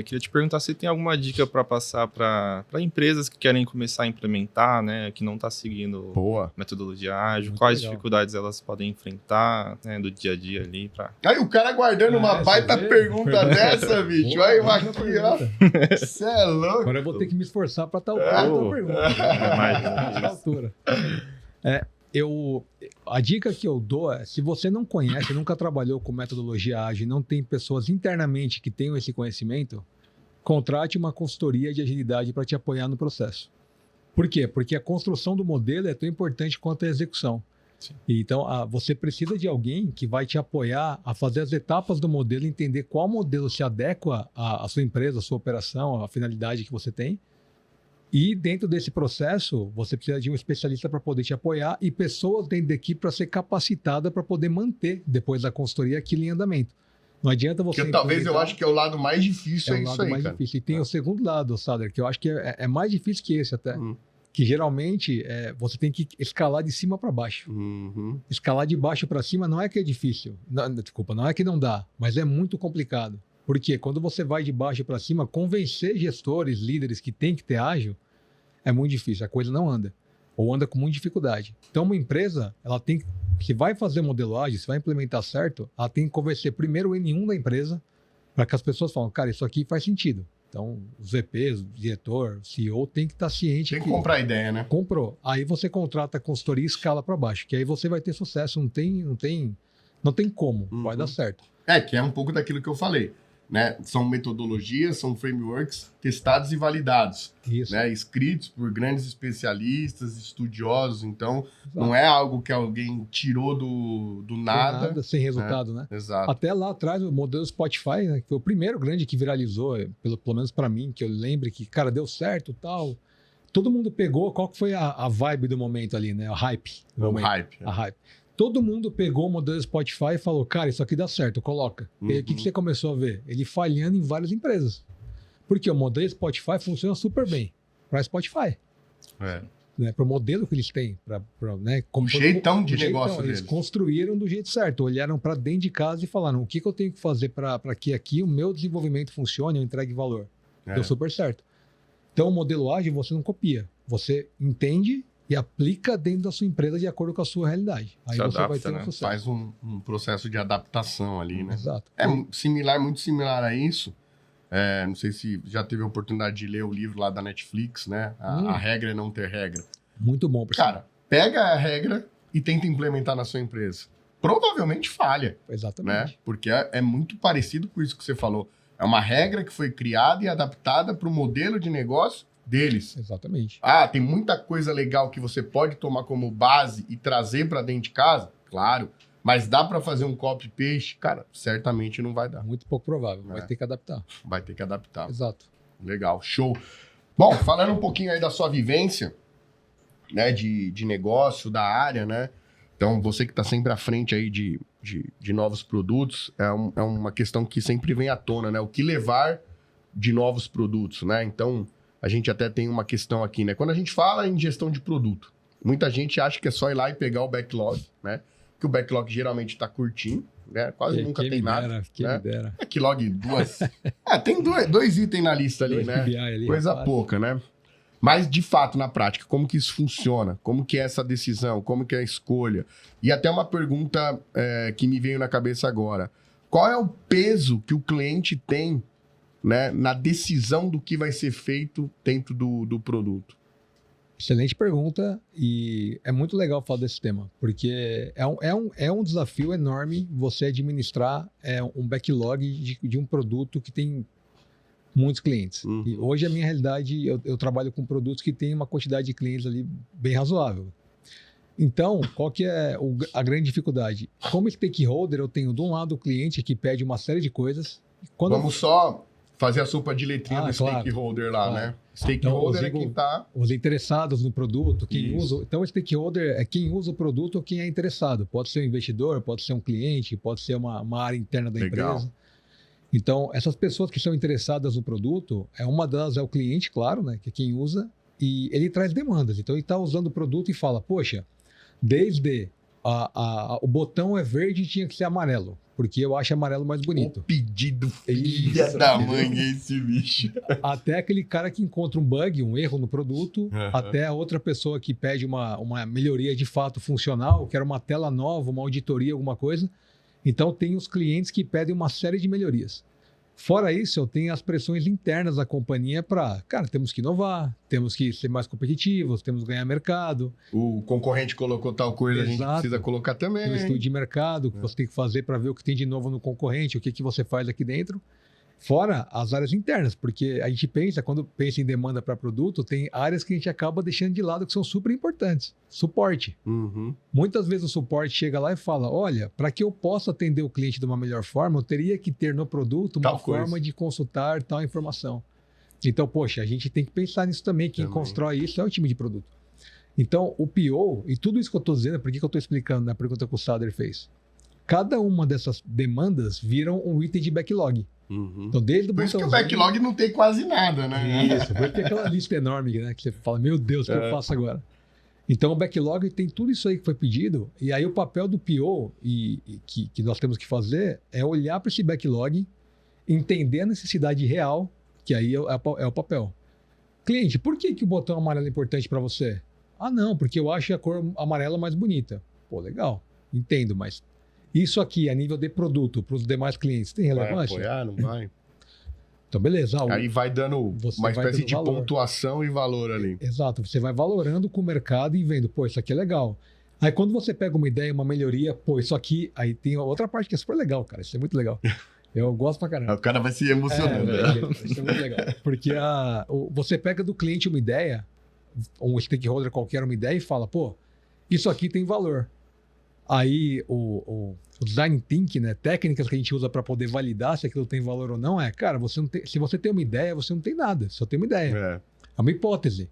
queria te perguntar se tem alguma dica para passar para empresas que querem começar a implementar, né, que não está seguindo metodologia ágil, quais dificuldades elas podem enfrentar, né, do dia a dia ali. Aí o cara guardando uma baita pergunta dessa, bicho. Olha eu aqui, ó. Você é louco. Agora eu vou ter que me esforçar para tal pergunta. Altura. A dica que eu dou é, se você não conhece, nunca trabalhou com metodologia ágil, não tem pessoas internamente que tenham esse conhecimento, contrate uma consultoria de agilidade para te apoiar no processo. Por quê? Porque a construção do modelo é tão importante quanto a execução. Sim. Então, você precisa de alguém que vai te apoiar a fazer as etapas do modelo, entender qual modelo se adequa à sua empresa, à sua operação, à finalidade que você tem. E dentro desse processo, você precisa de um especialista para poder te apoiar e pessoas dentro da equipe para ser capacitada para poder manter, depois da consultoria, aquilo em andamento. Não adianta você... Porque talvez eu acho que é o lado mais difícil, é isso aí, cara. Difícil. E tem o segundo lado, Sader, que eu acho que é mais difícil que esse até. Que geralmente você tem que escalar de cima para baixo. Escalar de baixo para cima não é que é difícil. Não é que não dá, mas é muito complicado. Porque quando você vai de baixo para cima, convencer gestores, líderes que tem que ter ágil, é muito difícil, a coisa não anda. Ou anda com muita dificuldade. Então, uma empresa, se vai fazer modelo ágil, se vai implementar certo, ela tem que convencer primeiro o N1 da empresa, para que as pessoas falem, cara, isso aqui faz sentido. Então, os VPs, o diretor, o CEO tem que estar ciente. Tem que comprar a ideia, né? Comprou. Aí você contrata a consultoria e escala para baixo, que aí você vai ter sucesso, não tem como, vai dar certo. Que é um pouco daquilo que eu falei. Né? São metodologias, são frameworks testados e validados, né? Escritos por grandes especialistas, estudiosos. Então, não é algo que alguém tirou do nada. Sem resultado, né? Exato. Até lá atrás, o modelo Spotify, né, que foi o primeiro grande que viralizou, pelo menos para mim, que eu lembre que, cara, deu certo e tal. Todo mundo pegou, qual que foi a vibe do momento ali, né? A hype. A hype. Todo mundo pegou o modelo Spotify e falou, cara, isso aqui dá certo, coloca. E aí, o que você começou a ver? Ele falhando em várias empresas. Porque o modelo Spotify funciona super bem para Spotify. Né? Para o modelo que eles têm. Né? O jeitão de negócio deles. Eles construíram do jeito certo. Olharam para dentro de casa e falaram, o que eu tenho que fazer para que aqui o meu desenvolvimento funcione e eu entregue valor. Deu super certo. Então, o modelo ágil você não copia. Você entende e aplica dentro da sua empresa de acordo com a sua realidade. Aí você vai ter um sucesso. Faz um processo de adaptação ali, né? Exato. É muito similar a isso. Não sei se já teve a oportunidade de ler o livro lá da Netflix, né? A regra é não ter regra. Muito bom, pessoal. Cara, pega a regra e tenta implementar na sua empresa. Provavelmente falha. Exatamente. Né? Porque é muito parecido com isso que você falou. É uma regra que foi criada e adaptada para o modelo de negócio deles. Exatamente. Tem muita coisa legal que você pode tomar como base e trazer para dentro de casa? Claro. Mas dá para fazer um copy-paste? Cara, certamente não vai dar. Muito pouco provável. Vai ter que adaptar. Vai ter que adaptar. Exato. Legal. Show. Bom, falando um pouquinho aí da sua vivência, né, de negócio, da área, né? Então, você que está sempre à frente aí de novos produtos, é uma questão que sempre vem à tona, né? O que levar de novos produtos, né? Então, a gente até tem uma questão aqui, né? Quando a gente fala em gestão de produto, muita gente acha que é só ir lá e pegar o backlog, né? Que o backlog geralmente está curtinho, né? Quase nunca tem nada. Quem me dera. Backlog, duas... tem dois itens na lista ali, né? Ali, coisa pouca, né? Mas, de fato, na prática, como que isso funciona? Como que é essa decisão? Como que é a escolha? E até uma pergunta que me veio na cabeça agora. Qual é o peso que o cliente tem, né, na decisão do que vai ser feito dentro do produto? Excelente pergunta e é muito legal falar desse tema, porque é um desafio enorme você administrar um backlog de um produto que tem muitos clientes. E hoje, a minha realidade, eu trabalho com produtos que tem uma quantidade de clientes ali bem razoável. Então, qual que é a grande dificuldade? Como stakeholder, eu tenho de um lado o cliente que pede uma série de coisas. Vamos só fazer a sopa de letrinha do stakeholder lá, né? Stakeholder então, quem está... Os interessados no produto, quem usa... Então, o stakeholder é quem usa o produto ou quem é interessado. Pode ser um investidor, pode ser um cliente, pode ser uma área interna da empresa. Então, essas pessoas que são interessadas no produto, uma delas é o cliente, claro, né, que é quem usa, e ele traz demandas. Então, ele está usando o produto e fala, poxa, desde o botão é verde e tinha que ser amarelo, porque eu acho amarelo mais bonito. O pedido filha da mãe esse bicho. Até aquele cara que encontra um bug, um erro no produto, até a outra pessoa que pede uma melhoria de fato funcional, que era uma tela nova, uma auditoria, alguma coisa. Então, tem os clientes que pedem uma série de melhorias. Fora isso, eu tenho as pressões internas da companhia para, cara, temos que inovar, temos que ser mais competitivos, temos que ganhar mercado. O concorrente colocou tal coisa, Exato. A gente precisa colocar também. Tem um estudo de mercado que você tem que fazer para ver o que tem de novo no concorrente, o que você faz aqui dentro. Fora as áreas internas, porque a gente pensa, quando pensa em demanda para produto, tem áreas que a gente acaba deixando de lado que são super importantes. Suporte. Muitas vezes o suporte chega lá e fala, olha, para que eu possa atender o cliente de uma melhor forma, eu teria que ter no produto uma forma de consultar tal informação. Então, poxa, a gente tem que pensar nisso também. Quem constrói isso é o time de produto. Então, o PO, e tudo isso que eu estou dizendo, por que eu estou explicando na pergunta que o Sader fez? Cada uma dessas demandas viram um item de backlog. Então, desde o por isso que o backlog não tem quase nada, né? Isso, porque aquela lista enorme, né? Que você fala, meu Deus, o que eu faço agora? Então, o backlog tem tudo isso aí que foi pedido, e aí o papel do PO que nós temos que fazer é olhar para esse backlog, entender a necessidade real, que aí é o papel. Cliente, por que o botão amarelo é importante para você? Ah, não, porque eu acho a cor amarela mais bonita. Pô, legal, entendo, mas isso aqui, a nível de produto, para os demais clientes, tem relevância? Vai apoiar, não vai? Então, beleza. Aí vai dando uma espécie de pontuação e valor ali. Exato. Você vai valorando com o mercado e vendo, pô, isso aqui é legal. Aí, quando você pega uma ideia, uma melhoria, pô, isso aqui... Aí tem outra parte que é super legal, cara. Isso é muito legal. Eu gosto pra caramba. O cara vai se emocionando. Isso é muito legal. Porque você pega do cliente uma ideia, um stakeholder qualquer uma ideia e fala, pô, isso aqui tem valor. Aí o design thinking, né, técnicas que a gente usa para poder validar se aquilo tem valor ou não cara, se você tem uma ideia, você não tem nada, só tem uma ideia. É uma hipótese.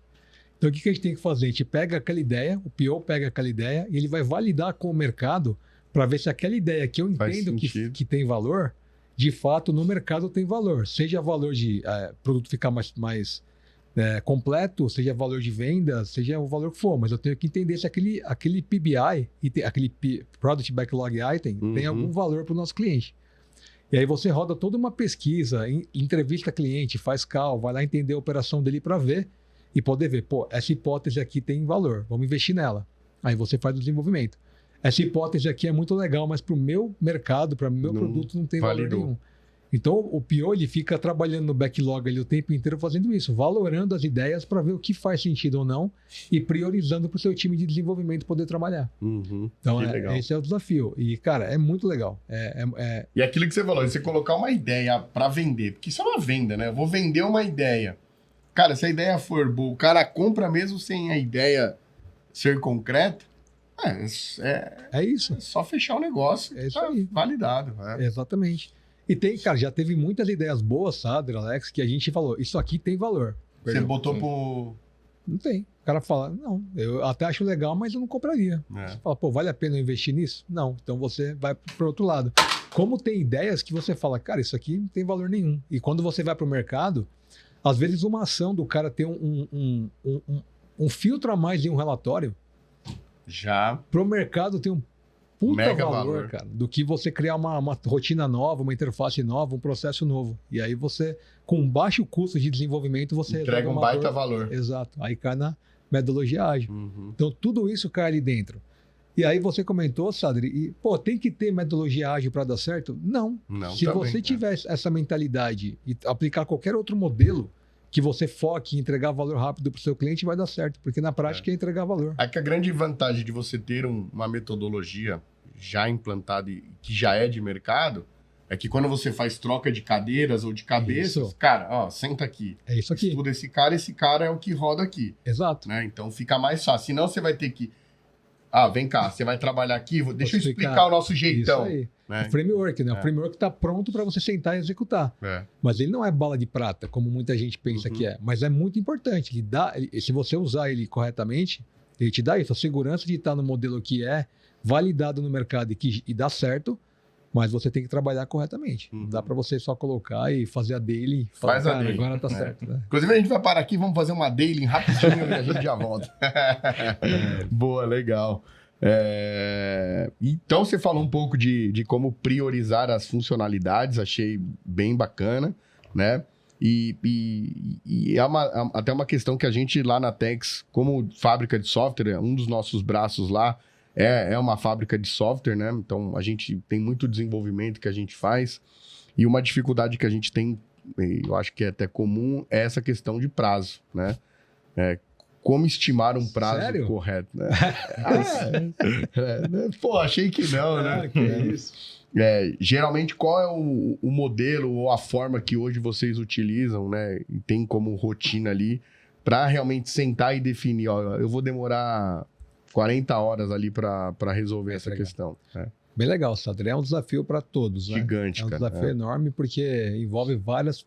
Então o que a gente tem que fazer? A gente pega aquela ideia, o PO pega aquela ideia e ele vai validar com o mercado para ver se aquela ideia que eu entendo que tem valor, de fato no mercado tem valor. Seja valor de produto ficar mais completo, seja valor de venda, seja o valor que for, mas eu tenho que entender se aquele PBI, aquele Product Backlog Item, tem algum valor para o nosso cliente. E aí você roda toda uma pesquisa, entrevista cliente, faz call, vai lá entender a operação dele para ver e poder ver, pô, essa hipótese aqui tem valor, vamos investir nela. Aí você faz o desenvolvimento. Essa hipótese aqui é muito legal, mas para o meu mercado, para o meu produto não tem valor nenhum. Então, o PO ele fica trabalhando no backlog ali o tempo inteiro fazendo isso, valorando as ideias para ver o que faz sentido ou não e priorizando para o seu time de desenvolvimento poder trabalhar. Então, esse é o desafio. E, cara, é muito legal. E aquilo que você falou, você colocar uma ideia para vender, porque isso é uma venda, né? Eu vou vender uma ideia. Cara, se a ideia for boa, o cara compra mesmo sem a ideia ser concreta, é isso. É só fechar o negócio. É isso aí. Validado. Exatamente. E tem, cara, já teve muitas ideias boas, sabe, Alex, que a gente falou, isso aqui tem valor. Você botou pro... Não tem. O cara fala, não, eu até acho legal, mas eu não compraria. Você fala, pô, vale a pena eu investir nisso? Não. Então você vai pro outro lado. Como tem ideias que você fala, cara, isso aqui não tem valor nenhum. E quando você vai pro mercado, às vezes uma ação do cara ter um filtro a mais em um relatório, já pro mercado tem um puta valor, cara, do que você criar uma rotina nova, uma interface nova, um processo novo. E aí você, com baixo custo de desenvolvimento, você entrega um baita valor. Exato. Aí cai na metodologia ágil. Então, tudo isso cai ali dentro. E aí você comentou, Sadri, tem que ter metodologia ágil para dar certo? Não. Se você tiver essa mentalidade e aplicar qualquer outro modelo que você foque em entregar valor rápido para o seu cliente, vai dar certo, porque na prática é entregar valor. É que a grande vantagem de você ter uma metodologia já implantada e que já é de mercado, é que quando você faz troca de cadeiras ou de cabeças, cara, senta aqui. É isso aqui. Estuda esse cara é o que roda aqui. Exato. Né? Então fica mais fácil. Senão você vai ter que... vem cá, você vai trabalhar aqui, deixa eu explicar o nosso jeitão. Isso aí. Né? O framework, né? O framework está pronto para você sentar e executar. Mas ele não é bala de prata, como muita gente pensa que é. Mas é muito importante. Se você usar ele corretamente, ele te dá isso, a segurança de estar no modelo que é validado no mercado e dá certo. Mas você tem que trabalhar corretamente. Não dá para você só colocar e fazer a daily e falar, Faz a daily. agora tá certo. Né? Inclusive, a gente vai parar aqui, vamos fazer uma daily rapidinho e a gente já volta. Boa, legal. Então, você falou um pouco de como priorizar as funcionalidades, achei bem bacana, né? E até uma questão que a gente lá na Tex, como fábrica de software, um dos nossos braços lá é uma fábrica de software, né? Então, a gente tem muito desenvolvimento que a gente faz e uma dificuldade que a gente tem, eu acho que é até comum, é essa questão de prazo, né? Como estimar um prazo Sério? correto, né? Pô, achei que não, né? Que isso. Geralmente, qual é o modelo ou a forma que hoje vocês utilizam, né? E tem como rotina ali para realmente sentar e definir, ó, eu vou demorar 40 horas ali para resolver essa questão. Bem legal, Sadr. É um desafio para todos, né? Gigante, É um cara. desafio enorme porque envolve várias...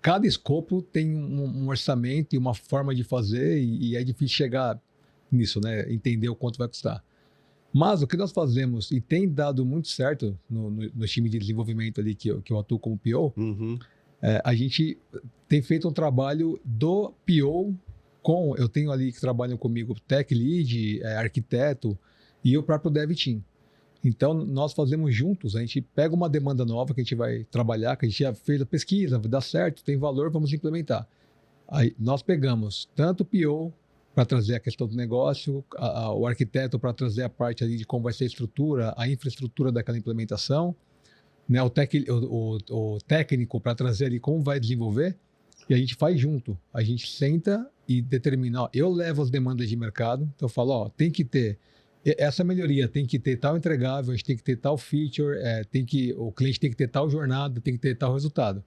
Cada escopo tem um orçamento e uma forma de fazer e é difícil chegar nisso, né? Entender o quanto vai custar. Mas o que nós fazemos, e tem dado muito certo no time de desenvolvimento ali que eu atuo como PO, a gente tem feito um trabalho do PO eu tenho ali que trabalham comigo Tech Lead, arquiteto e o próprio Dev Team. Então, nós fazemos juntos, a gente pega uma demanda nova que a gente vai trabalhar, que a gente já fez a pesquisa, dá certo, tem valor, vamos implementar. Aí, nós pegamos tanto o PO para trazer a questão do negócio, o arquiteto para trazer a parte ali de como vai ser a estrutura, a infraestrutura daquela implementação, né, o técnico para trazer ali como vai desenvolver, e a gente faz junto. A gente senta e determina, ó, eu levo as demandas de mercado, então eu falo, ó, tem que ter essa melhoria, tem que ter tal entregável, a gente tem que ter tal feature, o cliente tem que ter tal jornada, tem que ter tal resultado.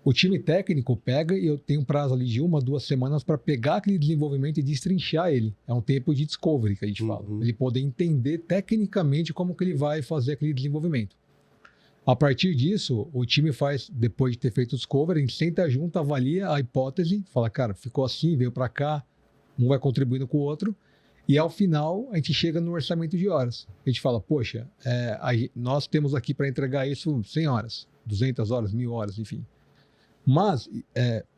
O time técnico pega e eu tenho um prazo ali de 1 a 2 semanas para pegar aquele desenvolvimento e destrinchar ele. É um tempo de discovery que a gente fala. Ele poder entender tecnicamente como que ele vai fazer aquele desenvolvimento. A partir disso, o time faz, depois de ter feito o discovery, a gente senta junto, avalia a hipótese, fala, cara, ficou assim, veio para cá, um vai contribuindo com o outro, e ao final a gente chega no orçamento de horas. A gente fala, poxa, nós temos aqui para entregar isso 100 horas, 200 horas, 1000 horas, enfim. Mas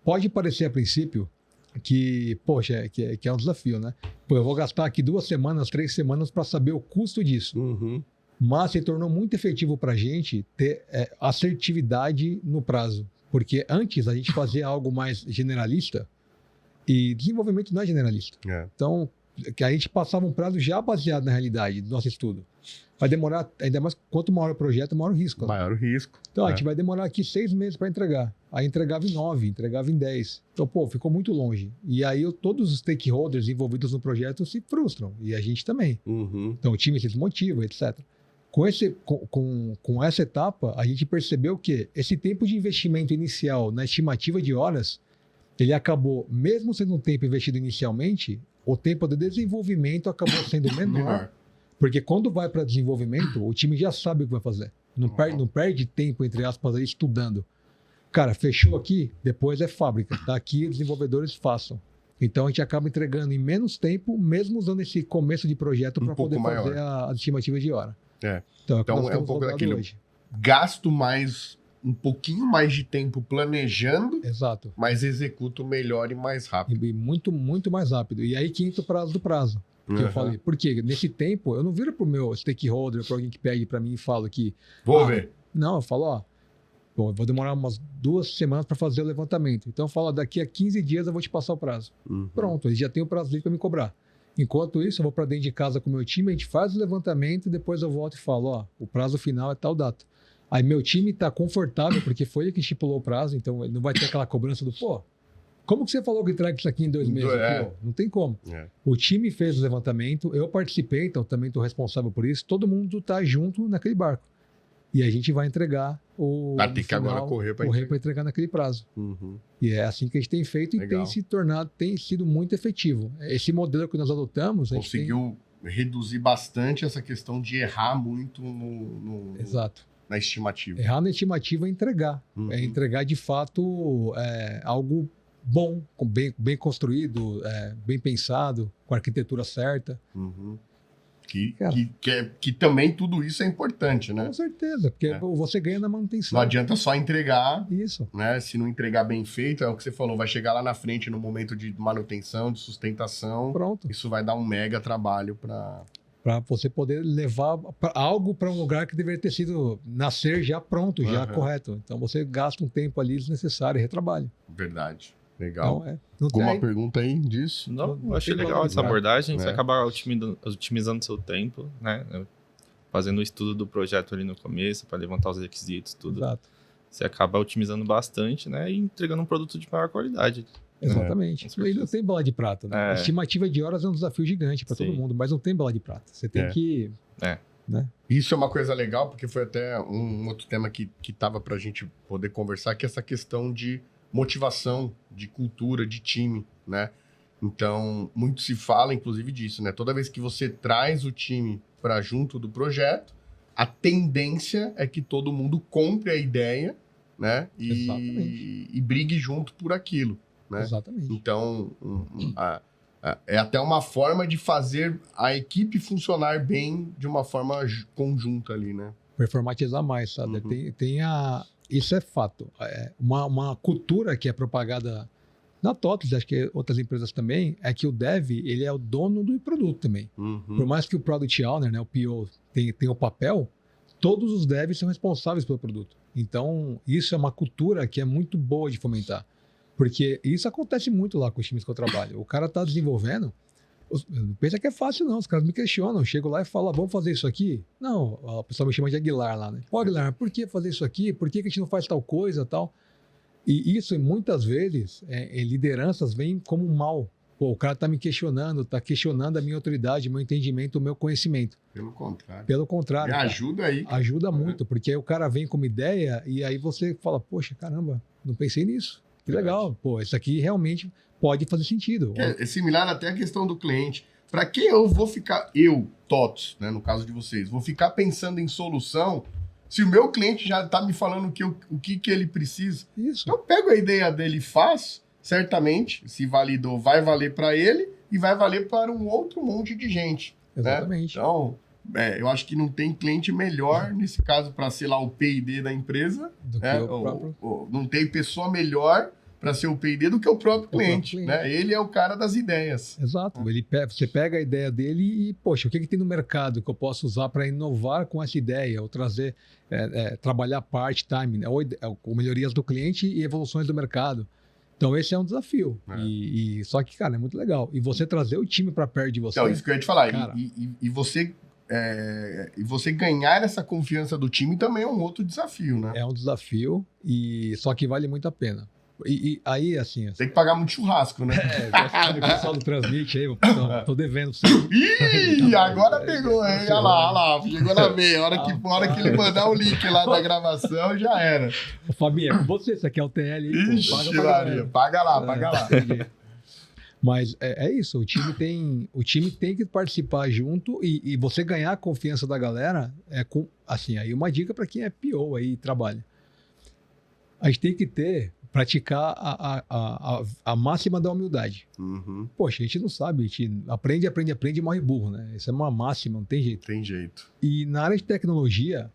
pode parecer a princípio que, poxa, que é um desafio, né? Pô, eu vou gastar aqui 2 semanas, 3 semanas para saber o custo disso. Mas se tornou muito efetivo para a gente ter assertividade no prazo. Porque antes a gente fazia algo mais generalista e desenvolvimento não é generalista. Então, que a gente passava um prazo já baseado na realidade do nosso estudo. Vai demorar, ainda mais quanto maior o projeto, maior o risco. Maior o risco. Então, a gente vai demorar aqui 6 meses para entregar. Aí entregava em 9, entregava em 10. Então, pô, ficou muito longe. E aí todos os stakeholders envolvidos no projeto se frustram. E a gente também. Então, o time se desmotiva, etc. Com essa etapa, a gente percebeu que esse tempo de investimento inicial na estimativa de horas, ele acabou, mesmo sendo um tempo investido inicialmente, o tempo de desenvolvimento acabou sendo menor. Porque quando vai para desenvolvimento, o time já sabe o que vai fazer. Não perde tempo, entre aspas, aí, estudando. Cara, fechou aqui, depois é fábrica. Tá aqui, os desenvolvedores façam. Então, a gente acaba entregando em menos tempo, mesmo usando esse começo de projeto para poder fazer a estimativa de hora. Então é um pouco daquilo. Gasto um pouquinho mais de tempo planejando, exato, mas executo melhor e mais rápido. E muito, muito mais rápido. E aí que entra o prazo do prazo. Que eu falei. Porque nesse tempo, eu não viro pro meu stakeholder, para alguém que pede para mim e falo que... Vou ver. Não, eu falo, ó, bom, eu vou demorar umas 2 semanas para fazer o levantamento. Então eu falo, daqui a 15 dias eu vou te passar o prazo. Pronto, ele já tem o prazo dele para me cobrar. Enquanto isso, eu vou para dentro de casa com o meu time, a gente faz o levantamento e depois eu volto e falo, ó, o prazo final é tal data. Aí meu time está confortável, porque foi ele que estipulou o prazo, então ele não vai ter aquela cobrança do, pô, como que você falou que entrega isso aqui em 2 meses? Pô, não tem como. O time fez o levantamento, eu participei, então também estou responsável por isso, todo mundo está junto naquele barco. E a gente vai entregar tem que agora correr para entregar naquele prazo. E é assim que a gente tem feito. Legal. E tem sido muito efetivo. Esse modelo que nós adotamos... Conseguiu reduzir bastante essa questão de errar muito Exato. Na estimativa. Errar na estimativa é entregar. É entregar, de fato, algo bom, bem construído, bem pensado, com a arquitetura certa. Que também tudo isso é importante, né? Com certeza, porque você ganha na manutenção. Não adianta só entregar, isso, né? Se não entregar bem feito, é o que você falou, vai chegar lá na frente no momento de manutenção, de sustentação. Pronto. Isso vai dar um mega trabalho para você poder levar algo para um lugar que deveria ter sido nascer já pronto, já correto. Então você gasta um tempo ali desnecessário e retrabalho. Verdade. Legal. Então, alguma pergunta aí disso? Não, eu achei legal essa abordagem. Você acaba otimizando seu tempo, né? Fazendo o estudo do projeto ali no começo, para levantar os requisitos, tudo. Exato. Você acaba otimizando bastante, né? E entregando um produto de maior qualidade. Exatamente. E não tem bala de prata, né? A estimativa de horas é um desafio gigante para todo mundo, mas não tem bala de prata. Você tem que... Né? Isso é uma coisa legal, porque foi até um outro tema que tava pra gente poder conversar, que é essa questão de motivação, de cultura, de time, né? Então, muito se fala, inclusive, disso, né? Toda vez que você traz o time para junto do projeto, a tendência é que todo mundo compre a ideia, né? E brigue junto por aquilo, né? Exatamente. Então, é até uma forma de fazer a equipe funcionar bem de uma forma conjunta ali, né? Performatizar mais, sabe? Isso é fato. Uma cultura que é propagada na TOTVS, acho que outras empresas também, é que o dev, ele é o dono do produto também. Por mais que o Product Owner, né, o PO, tenha o papel, todos os devs são responsáveis pelo produto. Então, isso é uma cultura que é muito boa de fomentar. Porque isso acontece muito lá com os times que eu trabalho. O cara está desenvolvendo, não pensa que é fácil não, os caras me questionam, eu chego lá e falo, vamos fazer isso aqui? Não, o pessoal me chama de Aguilar lá, né? Pô, Aguilar, por que fazer isso aqui? Por que a gente não faz tal coisa, tal? E isso, muitas vezes, lideranças vêm como mal. Pô, o cara está me questionando, está questionando a minha autoridade, o meu entendimento, o meu conhecimento. Pelo contrário. Me ajuda aí. Ajuda muito, porque aí o cara vem com uma ideia e aí você fala, poxa, caramba, não pensei nisso. Que legal, pô, isso aqui realmente pode fazer sentido. É similar até a questão do cliente. Para que eu vou ficar, TOTVS, né, no caso de vocês, vou ficar pensando em solução se o meu cliente já está me falando o que ele precisa? Isso. Eu pego a ideia dele e faço, certamente, se validou, vai valer para ele e vai valer para um outro monte de gente. Exatamente. Né? Então, eu acho que não tem cliente melhor, nesse caso, para ser lá o P&D da empresa. Do que o próprio... não tem pessoa melhor para ser o P&D do que o próprio cliente. Né? Ele é o cara das ideias. Exato. Você pega a ideia dele e, poxa, o que tem no mercado que eu posso usar para inovar com essa ideia? Ou trazer, trabalhar part-time, né? ou melhorias do cliente e evoluções do mercado. Então, esse é um desafio. Só que, cara, é muito legal. E você trazer o time para perto de você... Então, isso que eu ia te falar. Cara, e você ganhar essa confiança do time também é um outro desafio, né? É um desafio, só que vale muito a pena. E aí, assim... Tem que pagar muito churrasco, né? O pessoal do Transmite aí, tô devendo pra você. Ih, agora pegou, hein? Olha lá, chegou na meia. A hora que ele mandar o link lá da gravação, já era. Ô, Fabinho, com você aqui é o TL. Ixi, paga lá. Mas é isso, o time tem que participar junto e você ganhar a confiança da galera, assim, aí uma dica para quem é PO aí e trabalha. A gente tem que praticar a máxima da humildade. Poxa, a gente não sabe, a gente aprende e morre burro, né? Isso é uma máxima, não tem jeito. Tem jeito. E na área de tecnologia,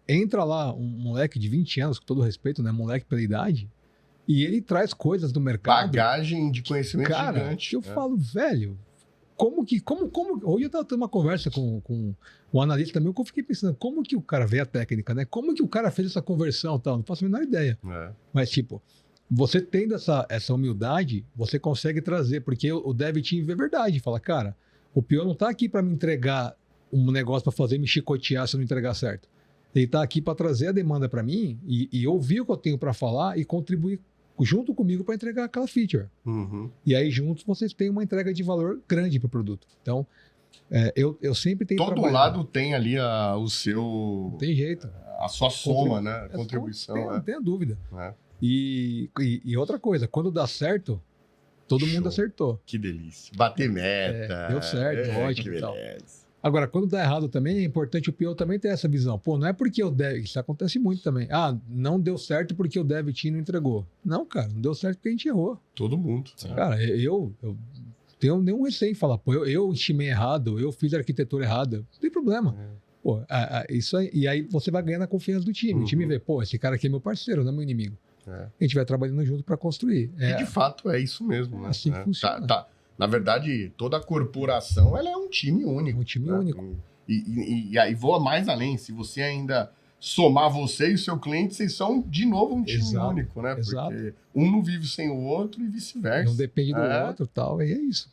entra lá um moleque de 20 anos, com todo respeito, né? Moleque pela idade, e ele traz coisas do mercado. Bagagem de conhecimento gigante. Que eu falo, velho, como... Hoje eu estava tendo uma conversa com um analista também, que eu fiquei pensando, como que o cara vê a técnica, né? Como que o cara fez essa conversão e tal? Não faço a menor ideia. Mas, tipo, você tendo essa humildade, você consegue trazer, porque o dev team vê verdade. Fala, cara, o PO não está aqui para me entregar um negócio para fazer me chicotear se eu não entregar certo. Ele está aqui para trazer a demanda para mim e ouvir o que eu tenho para falar e contribuir junto comigo para entregar aquela feature. E aí, juntos, vocês têm uma entrega de valor grande para o produto. Então, eu sempre tenho todo lado tem ali o seu... Não tem jeito. A sua soma, né? A contribuição. Não tenha dúvida. E outra coisa, quando dá certo, todo mundo acertou. Que delícia. Bater meta. Deu certo, ótimo e tal. Agora, quando dá errado também, é importante o PO também ter essa visão. Pô, não é porque o dev... Isso acontece muito também. Não deu certo porque o dev team não entregou. Não, cara, não deu certo porque a gente errou. Todo mundo. Cara, eu tenho nenhum receio em falar, pô, eu estimei errado, eu fiz a arquitetura errada, não tem problema. Pô, isso aí, e aí você vai ganhando a confiança do time. O time vê, pô, esse cara aqui é meu parceiro, não é meu inimigo. A gente vai trabalhando junto para construir. E de fato é isso mesmo, né? Assim que funciona. Na verdade, toda corporação ela é um time único. Um time único. E aí voa mais além. Se você ainda somar você e o seu cliente, vocês são de novo um time único, né? Exato. Porque um não vive sem o outro e vice-versa. Não depende do outro e tal, e é isso.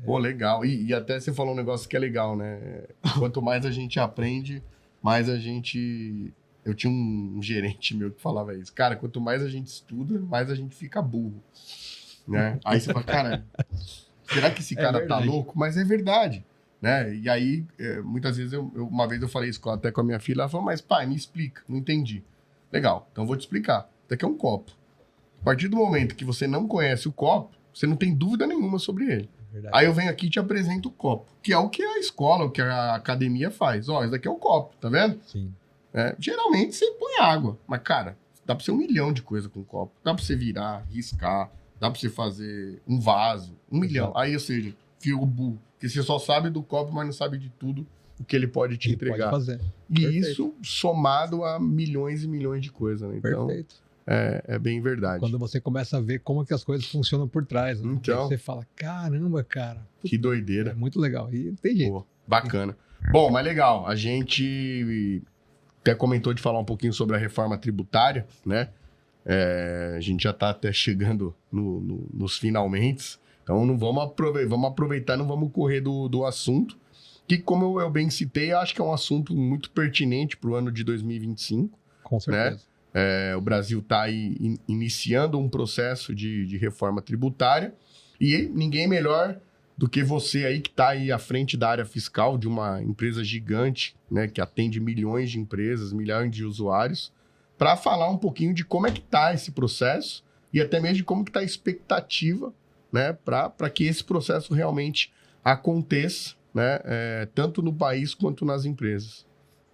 Pô, legal. E até você falou um negócio que é legal, né? Quanto mais a gente aprende, mais a gente... Eu tinha um gerente meu que falava isso. Cara, quanto mais a gente estuda, mais a gente fica burro. Né? Aí você fala, cara, será que esse cara tá louco? Mas é verdade. Né? E aí, muitas vezes, uma vez eu falei isso até com a minha filha, ela falou, mas pai, me explica, não entendi. Legal, então eu vou te explicar. Isso aqui é um copo. A partir do momento que você não conhece o copo, você não tem dúvida nenhuma sobre ele. Aí eu venho aqui e te apresento o copo, que é o que a escola, o que a academia faz. Ó, isso daqui é o copo, tá vendo? Sim. Geralmente você põe água, mas cara, dá pra ser 1 milhão de coisas com o copo. Dá pra você virar, riscar, dá pra você fazer um vaso, 1 milhão. Aí, ou seja, fica burro. Porque você só sabe do copo, mas não sabe de tudo o que ele pode te entregar. Pode fazer. E isso somado a milhões e milhões de coisas, né? Então, Perfeito. É bem verdade. Quando você começa a ver como que as coisas funcionam por trás, né? Então, você fala, caramba, cara. Que doideira. É muito legal. E não tem jeito. Pô, bacana. Bom, mas legal. A gente até comentou de falar um pouquinho sobre a reforma tributária, né? A gente já está até chegando nos finalmente. Então, não vamos aproveitar, não vamos correr do assunto. Que, como eu bem citei, acho que é um assunto muito pertinente para o ano de 2025. Com certeza. Né? O Brasil está aí iniciando um processo de reforma tributária. E ninguém melhor do que você aí que está aí à frente da área fiscal de uma empresa gigante, né, que atende milhões de empresas, milhões de usuários, para falar um pouquinho de como é que está esse processo e até mesmo de como que está a expectativa, né, para que esse processo realmente aconteça, né, tanto no país quanto nas empresas.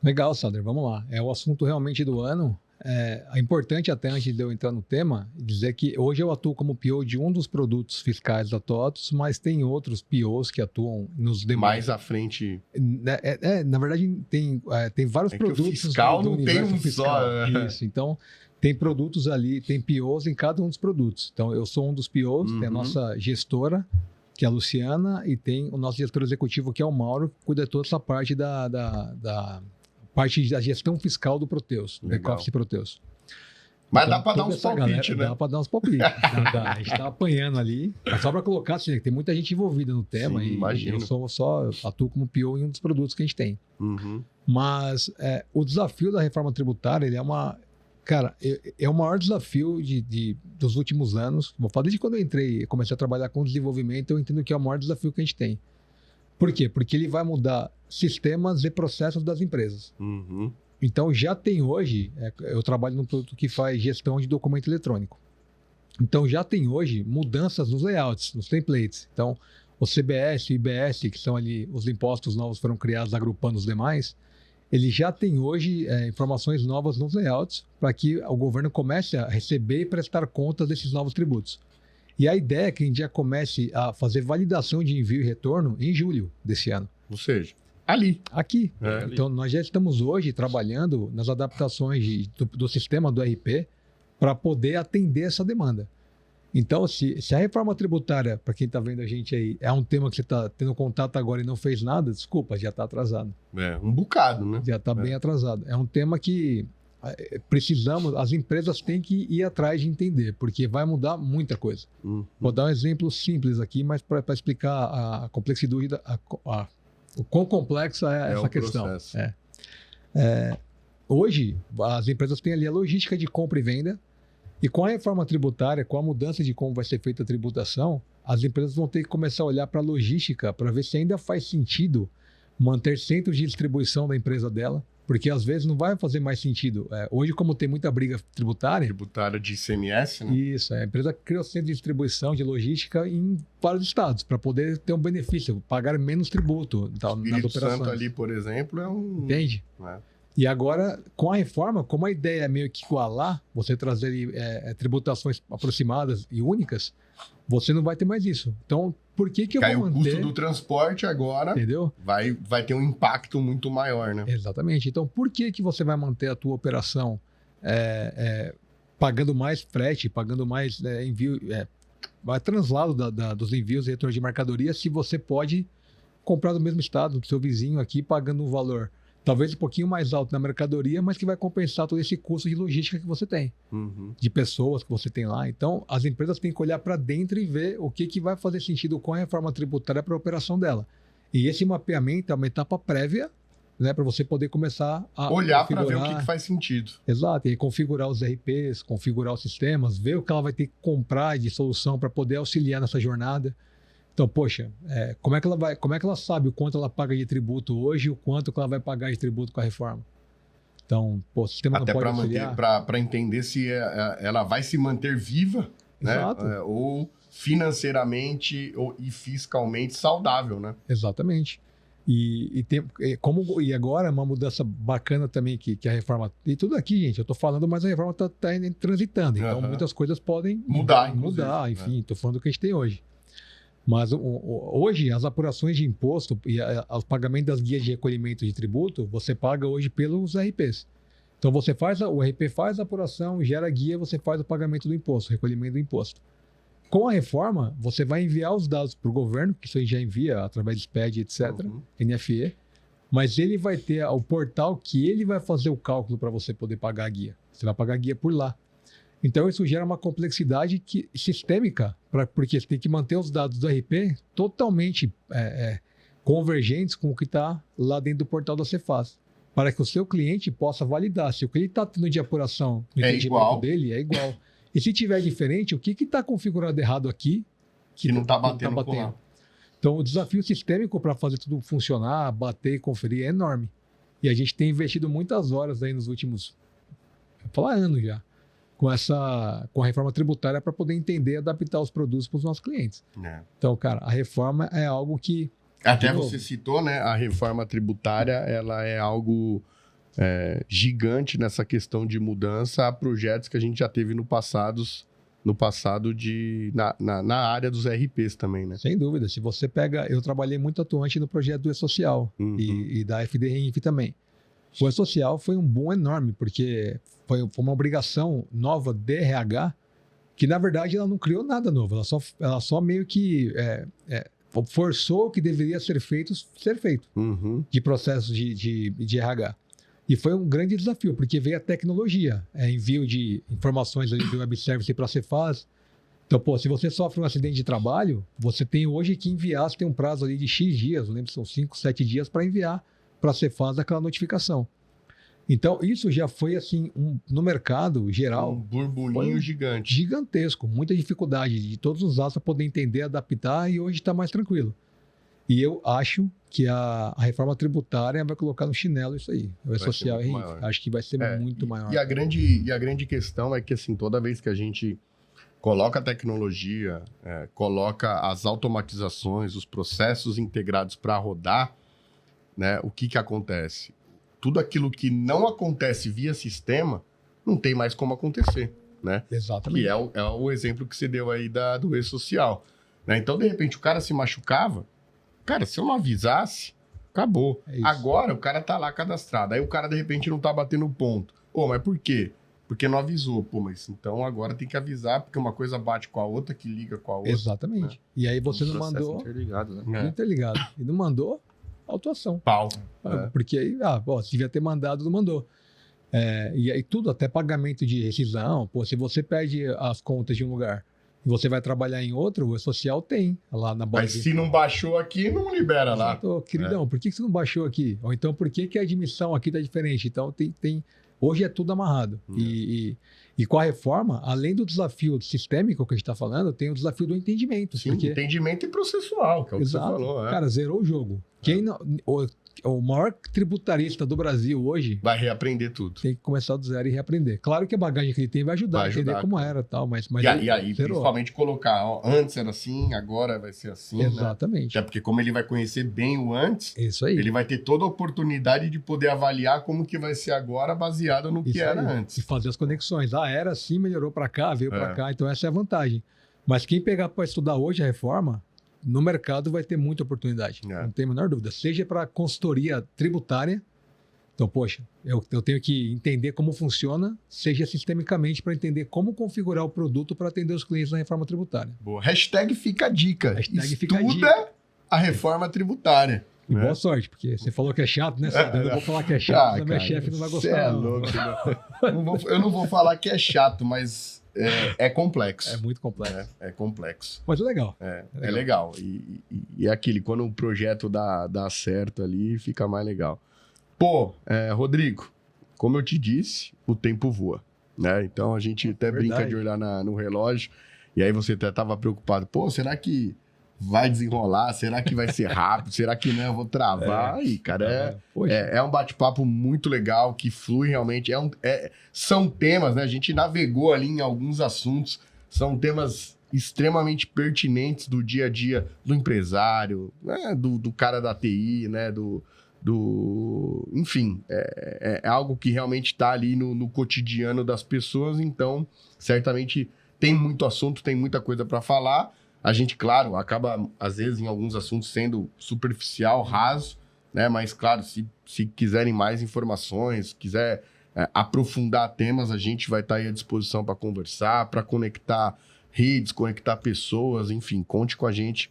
Legal, Sander, vamos lá. É o assunto realmente do ano. É importante, até antes de eu entrar no tema, dizer que hoje eu atuo como PO de um dos produtos fiscais da TOTVS, mas tem outros POs que atuam nos demais. Mais à frente. Na verdade, tem vários produtos. Que o fiscal do não tem um fiscal. só. Isso, então tem produtos ali, tem POs em cada um dos produtos. Então eu sou um dos POs, tem a nossa gestora, que é a Luciana, e tem o nosso gestor executivo, que é o Mauro, que cuida de toda essa parte parte da gestão fiscal do Proteus, do back-office Proteus. Mas então, dá para dar uns palpites, né? Dá para dar uns palpites. A gente está apanhando ali. Mas só para colocar, assim, tem muita gente envolvida no tema. Sim, e imagino. eu atuo como PO em um dos produtos que a gente tem. Mas o desafio da reforma tributária, ele é uma... Cara, é o maior desafio dos últimos anos. Vou falar desde quando eu comecei a trabalhar com desenvolvimento, eu entendo que é o maior desafio que a gente tem. Por quê? Porque ele vai mudar sistemas e processos das empresas. Então, já tem hoje, eu trabalho num produto que faz gestão de documento eletrônico. Então, já tem hoje mudanças nos layouts, nos templates. Então, o CBS e o IBS, que são ali, os impostos novos foram criados agrupando os demais, ele já tem hoje informações novas nos layouts para que o governo comece a receber e prestar contas desses novos tributos. E a ideia é que a gente já comece a fazer validação de envio e retorno em julho desse ano. Ou seja, ali. Aqui. Então, nós já estamos hoje trabalhando nas adaptações do sistema do RP para poder atender essa demanda. Então, se a reforma tributária, para quem está vendo a gente aí, é um tema que você está tendo contato agora e não fez nada, desculpa, já está atrasado. Um bocado, né? Já está bem atrasado. É um tema que as empresas têm que ir atrás de entender, porque vai mudar muita coisa. Vou dar um exemplo simples aqui, mas para explicar a complexidade, o quão complexa é essa questão. Hoje, as empresas têm ali a logística de compra e venda, e com a reforma tributária, com a mudança de como vai ser feita a tributação, as empresas vão ter que começar a olhar para a logística para ver se ainda faz sentido manter centros de distribuição da empresa dela, porque às vezes não vai fazer mais sentido. Hoje, como tem muita briga tributária... Tributária de ICMS, né? Isso, a empresa criou centro de distribuição de logística em vários estados, para poder ter um benefício, pagar menos tributo nas operações. Santo ali, por exemplo, é um... Entende? E agora, com a reforma, como a ideia é meio que igualar, você trazer tributações aproximadas e únicas, você não vai ter mais isso. Então, por que eu Caiu vou o manter... custo do transporte agora, entendeu? vai ter um impacto muito maior, né? Exatamente. Então, por que você vai manter a tua operação pagando mais frete, pagando mais envio, translado dos envios e retorno de mercadoria, se você pode comprar do mesmo estado, do seu vizinho aqui, pagando um valor talvez um pouquinho mais alto na mercadoria, mas que vai compensar todo esse custo de logística que você tem, de pessoas que você tem lá. Então, as empresas têm que olhar para dentro e ver o que vai fazer sentido com a reforma tributária para a operação dela. E esse mapeamento é uma etapa prévia, né, para você poder começar a olhar para ver o que faz sentido. Exato, e configurar os RPs, configurar os sistemas, ver o que ela vai ter que comprar de solução para poder auxiliar nessa jornada. Então, poxa, como é que ela sabe o quanto ela paga de tributo hoje e o quanto que ela vai pagar de tributo com a reforma? Então, o sistema até não pode auxiliar. Para entender se ela vai se manter viva, exato, né? Ou financeiramente e fiscalmente saudável, né? Exatamente. E agora uma mudança bacana também que a reforma... E tudo aqui, gente, eu estou falando, mas a reforma está transitando. Então, muitas coisas podem mudar, enfim, estou falando do que a gente tem hoje. Mas hoje, as apurações de imposto e o pagamento das guias de recolhimento de tributo, você paga hoje pelos RPs. Então, o RP faz a apuração, gera a guia, você faz o pagamento do imposto, o recolhimento do imposto. Com a reforma, você vai enviar os dados para o governo, que isso aí já envia através de SPED, etc., NFE, mas ele vai ter o portal que ele vai fazer o cálculo para você poder pagar a guia. Você vai pagar a guia por lá. Então, isso gera uma complexidade sistêmica, porque você tem que manter os dados do RP totalmente convergentes com o que está lá dentro do portal da Cefaz, para que o seu cliente possa validar se o que ele está tendo de apuração no entendimento dele é igual. E se tiver diferente, o que está configurado errado aqui que não está batendo? Então, o desafio sistêmico para fazer tudo funcionar, bater e conferir é enorme. E a gente tem investido muitas horas aí nos últimos, vou falar anos já, com a reforma tributária para poder entender e adaptar os produtos para os nossos clientes. Então, cara, a reforma é algo que... Até você citou, né? A reforma tributária, ela é algo gigante nessa questão de mudança a projetos que a gente já teve no passado na área dos RPs também, né? Sem dúvida. Se você pega... Eu trabalhei muito atuante no projeto do E-Social e da FDRINF também. O E-Social foi um boom enorme, porque foi uma obrigação nova de RH, que na verdade ela não criou nada novo, ela só meio que forçou o que deveria ser feito, de processos de RH. E foi um grande desafio, porque veio a tecnologia, envio de informações do web service para a Cefaz. Então, se você sofre um acidente de trabalho, você tem hoje que enviar, você tem um prazo ali de X dias, eu lembro que são 5, 7 dias para enviar para a Cefaz aquela notificação. Então, isso já foi assim, no mercado geral... Um burburinho gigante. Gigantesco, muita dificuldade de todos os lados para poder entender, adaptar, e hoje está mais tranquilo. E eu acho que a reforma tributária vai colocar no chinelo isso aí. O E-Social, acho que vai ser muito maior. E a grande questão é que, assim, toda vez que a gente coloca a tecnologia, coloca as automatizações, os processos integrados para rodar, né, o que acontece? Tudo aquilo que não acontece via sistema, não tem mais como acontecer, né? Exatamente. Que é o exemplo que você deu aí do E-Social. Né? Então, de repente, o cara se machucava. Cara, se eu não avisasse, acabou. Agora, o cara tá lá cadastrado. Aí o cara, de repente, não tá batendo ponto. Pô, mas por quê? Porque não avisou. Pô, mas então agora tem que avisar, porque uma coisa bate com a outra, que liga com a outra. Exatamente. Né? E aí você não mandou... Interligado, né? Interligado. E não mandou... autuação. Pau. Porque aí, se devia ter mandado, não mandou. E aí tudo, até pagamento de rescisão, se você perde as contas de um lugar e você vai trabalhar em outro, o E-Social tem lá na base. Mas se não baixou aqui, não libera lá. Queridão, por que você não baixou aqui? Ou então, por que a admissão aqui está diferente? Então, hoje é tudo amarrado. E com a reforma, além do desafio sistêmico que a gente está falando, tem o desafio do entendimento. Sim, entendimento e processual, que é o que você falou. Cara, zerou o jogo. O maior tributarista do Brasil hoje... vai reaprender tudo. Tem que começar do zero e reaprender. Claro que a bagagem que ele tem vai ajudar a entender como era e tal, mas e aí, principalmente colocar, antes era assim, agora vai ser assim. Exatamente. Né? Até porque como ele vai conhecer bem o antes, isso aí. Ele vai ter toda a oportunidade de poder avaliar como que vai ser agora, baseado no que era antes. E fazer as conexões. Era assim, melhorou para cá, veio para cá. Então essa é a vantagem. Mas quem pegar para estudar hoje a reforma, no mercado vai ter muita oportunidade. Não tem a menor dúvida. Seja para consultoria tributária, então, poxa, eu tenho que entender como funciona, seja sistemicamente para entender como configurar o produto para atender os clientes na reforma tributária. Boa. Hashtag fica a dica. Hashtag Estuda a reforma tributária. E boa sorte, porque você falou que é chato, né, Sandro? Eu não vou falar que é chato, mas a minha chefe não vai gostar. É louco, eu não vou falar que é chato, mas é complexo. É muito complexo. É complexo. Mas é legal. É legal. E é aquele, quando o projeto dá certo ali, fica mais legal. Pô, Rodrigo, como eu te disse, o tempo voa, né? Então a gente até brinca de olhar no relógio, e aí você até estava preocupado. Pô, será que vai desenrolar? Será que vai ser rápido? Será que não? Eu vou travar? Aí, cara, é um bate-papo muito legal, que flui realmente. São temas, né? A gente navegou ali em alguns assuntos, são temas extremamente pertinentes do dia a dia do empresário, né? Do cara da TI, né? Enfim, é algo que realmente está ali no cotidiano das pessoas, então certamente tem muito assunto, tem muita coisa para falar. A gente, claro, acaba, às vezes, em alguns assuntos sendo superficial, raso, né? Mas, claro, se quiserem mais informações, quiser aprofundar temas, a gente vai estar aí à disposição para conversar, para conectar redes, conectar pessoas, enfim, conte com a gente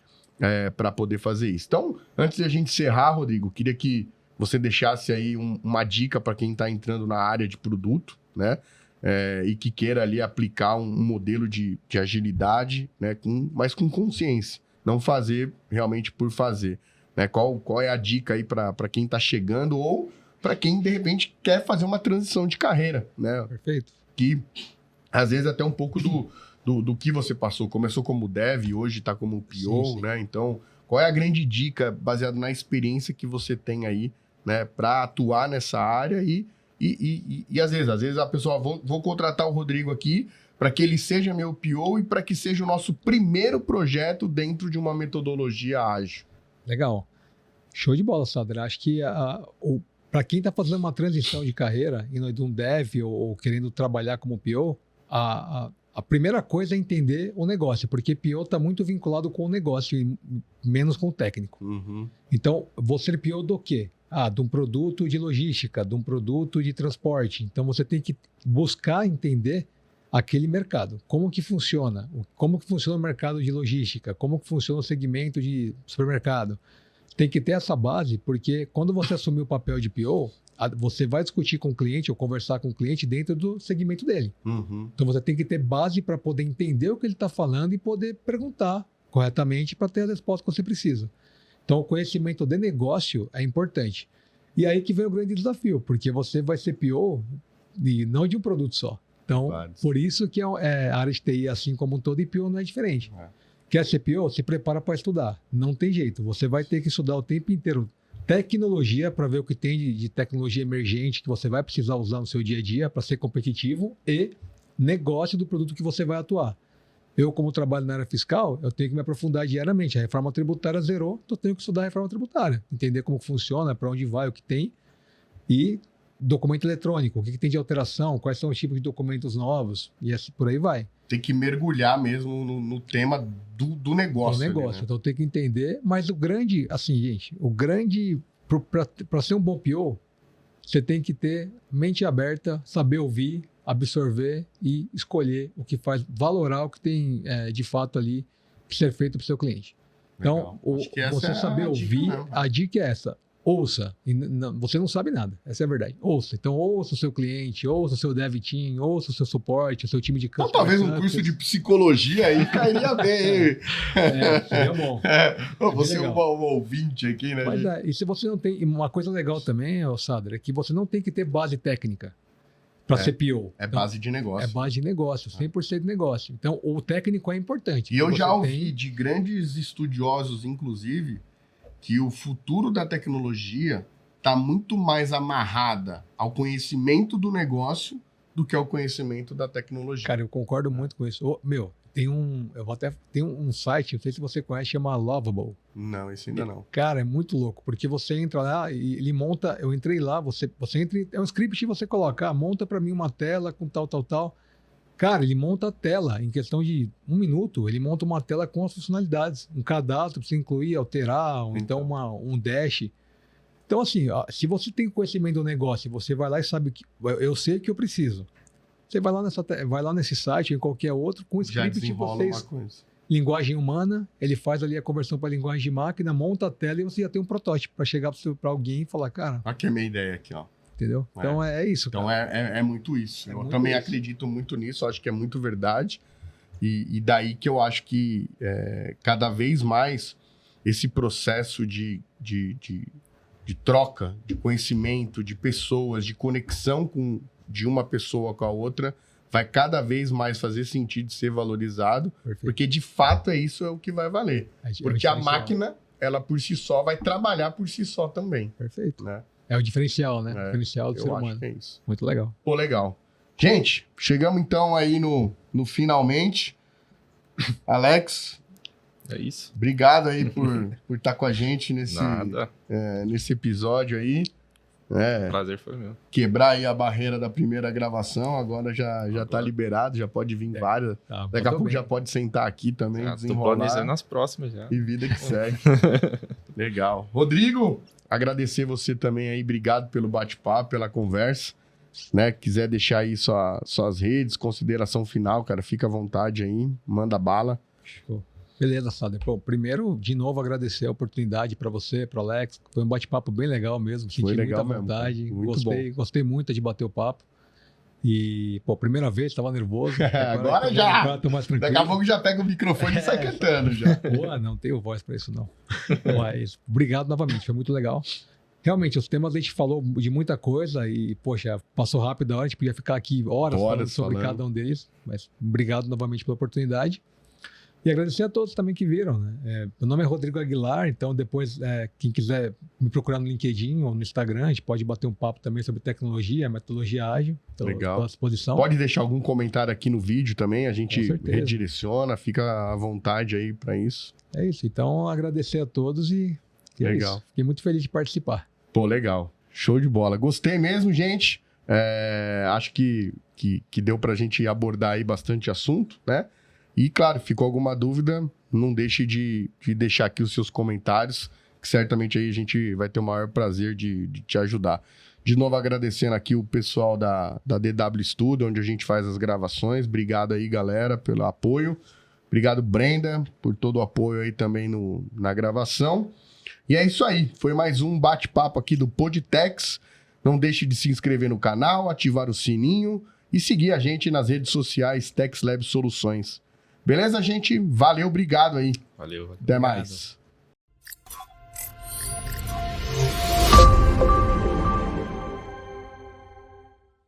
para poder fazer isso. Então, antes de a gente encerrar, Rodrigo, queria que você deixasse aí uma dica para quem está entrando na área de produto, né? E que queira ali aplicar um modelo de agilidade, né, mas com consciência, não fazer realmente por fazer, né? Qual é a dica aí para quem está chegando ou para quem de repente quer fazer uma transição de carreira, né? Perfeito. Que às vezes até um pouco do que você passou, começou como dev e hoje está como PO, sim. Né? Então, qual é a grande dica baseada na experiência que você tem aí, né, para atuar nessa área e às vezes a pessoa, vou contratar o Rodrigo aqui para que ele seja meu PO e para que seja o nosso primeiro projeto dentro de uma metodologia ágil. Legal. Show de bola, Sadra. Acho que para quem está fazendo uma transição de carreira, indo de um dev ou querendo trabalhar como PO, a primeira coisa é entender o negócio, porque PO está muito vinculado com o negócio e menos com o técnico. Uhum. Então, você é PO do quê? De um produto de logística, de um produto de transporte. Então, você tem que buscar entender aquele mercado. Como que funciona? Como que funciona o mercado de logística? Como que funciona o segmento de supermercado? Tem que ter essa base, porque quando você assumir o papel de PO, você vai discutir com o cliente ou conversar com o cliente dentro do segmento dele. Uhum. Então, você tem que ter base para poder entender o que ele está falando e poder perguntar corretamente para ter a resposta que você precisa. Então, o conhecimento de negócio é importante. E aí que vem o grande desafio, porque você vai ser PO e não de um produto só. Então, por isso que a área de TI, assim como um todo, e PO não é diferente. Quer ser PO? Se prepara para estudar. Não tem jeito. Você vai ter que estudar o tempo inteiro tecnologia para ver o que tem de tecnologia emergente que você vai precisar usar no seu dia a dia para ser competitivo e negócio do produto que você vai atuar. Eu, como trabalho na área fiscal, eu tenho que me aprofundar diariamente. A reforma tributária zerou, então eu tenho que estudar a reforma tributária, entender como funciona, para onde vai, o que tem. E documento eletrônico, o que tem de alteração, quais são os tipos de documentos novos, e assim por aí vai. Tem que mergulhar mesmo no tema do negócio. Do negócio, ali, né? Então tem que entender. Mas o grande, assim, gente, para ser um bom PO, você tem que ter mente aberta, saber ouvir, absorver e escolher o que faz, valorar o que tem de fato ali que ser feito para o seu cliente. Então, você saber ouvir, a dica é essa. Ouça. Você não sabe nada, essa é a verdade. Ouça. Então, ouça o seu cliente, ouça o seu dev team, ouça o seu suporte, o seu time de customer. Então, talvez um curso de psicologia aí cairia bem. Seria bom. Você é um ouvinte aqui, né? Mas e se você não tem... Uma coisa legal também, Sadra, é que você não tem que ter base técnica para ser PO. É base de negócio. É base de negócio, 100% de negócio. Então, o técnico é importante. E eu já ouvi de grandes estudiosos, inclusive, que o futuro da tecnologia está muito mais amarrada ao conhecimento do negócio do que ao conhecimento da tecnologia. Cara, eu concordo muito com isso. Tem um site, não sei se você conhece, chama Lovable. Não, esse ainda não. Cara, é muito louco, porque você entra lá e ele monta, eu entrei lá, você entra, é um script que você coloca, monta para mim uma tela com tal. Cara, ele monta a tela. Em questão de 1 minuto, ele monta uma tela com as funcionalidades. Um cadastro para você incluir, alterar, ou então um dash. Então, assim, se você tem conhecimento do negócio, você vai lá e sabe que eu sei o que eu preciso. Você vai lá nesse site ou em qualquer outro, com o script de vocês. Linguagem humana, ele faz ali a conversão para linguagem de máquina, monta a tela e você já tem um protótipo para chegar para alguém e falar, cara... Aqui é a minha ideia aqui, ó. Entendeu? Então é isso, cara. Então é muito isso. Eu muito também isso. acredito muito nisso, acho que é muito verdade. E daí que eu acho que cada vez mais esse processo de troca, de conhecimento, de pessoas, de conexão de uma pessoa com a outra, vai cada vez mais fazer sentido ser valorizado, Perfeito. Porque de fato isso é o que vai valer. Porque a máquina, ela por si só, vai trabalhar por si só também. Perfeito. Né? É o diferencial, né? O diferencial do ser humano. Acho que é isso. Muito legal. Pô, legal. Gente, chegamos então aí no finalmente. Alex... É isso. Obrigado aí por estar com a gente nesse episódio aí. Prazer foi meu. Quebrar aí a barreira da primeira gravação, agora já tá liberado, já pode vir várias. Daqui a pouco já pode sentar aqui também, desenrolar. Tô planejando as próximas já. E vida que segue. Legal. Rodrigo, agradecer você também aí, obrigado pelo bate-papo, pela conversa. Né? Quiser deixar aí suas redes, consideração final, cara, fica à vontade aí, manda bala. Show. Beleza, Sader. Pô, primeiro, de novo, agradecer a oportunidade para você, para o Alex. Foi um bate-papo bem legal mesmo. Senti muita vontade. Gostei muito de bater o papo. E, pô, primeira vez, estava nervoso. Agora já! Tô mais tranquilo. Daqui a pouco já pega o microfone e sai cantando já. Pô, não tenho voz para isso, não. Mas, obrigado novamente, foi muito legal. Realmente, os temas a gente falou de muita coisa e, poxa, passou rápido a hora, a gente podia ficar aqui horas falando sobre cada um deles. Mas, obrigado novamente pela oportunidade. E agradecer a todos também que viram, né? Meu nome é Rodrigo Aguilar, então depois, quem quiser me procurar no LinkedIn ou no Instagram, a gente pode bater um papo também sobre tecnologia, metodologia ágil. Então, legal. Estou à disposição. Pode deixar algum comentário aqui no vídeo também, a gente redireciona, fica à vontade aí para isso. É isso, então agradecer a todos e legal. É isso. Fiquei muito feliz de participar. Pô, legal. Show de bola. Gostei mesmo, gente. Acho que deu pra gente abordar aí bastante assunto, né? E, claro, ficou alguma dúvida, não deixe de deixar aqui os seus comentários, que certamente aí a gente vai ter o maior prazer de te ajudar. De novo, agradecendo aqui o pessoal da DW Studio, onde a gente faz as gravações. Obrigado aí, galera, pelo apoio. Obrigado, Brenda, por todo o apoio aí também na gravação. E é isso aí, foi mais um bate-papo aqui do Podtex. Não deixe de se inscrever no canal, ativar o sininho e seguir a gente nas redes sociais TexLab Soluções. Beleza, gente? Valeu, obrigado aí. Valeu. Até mais.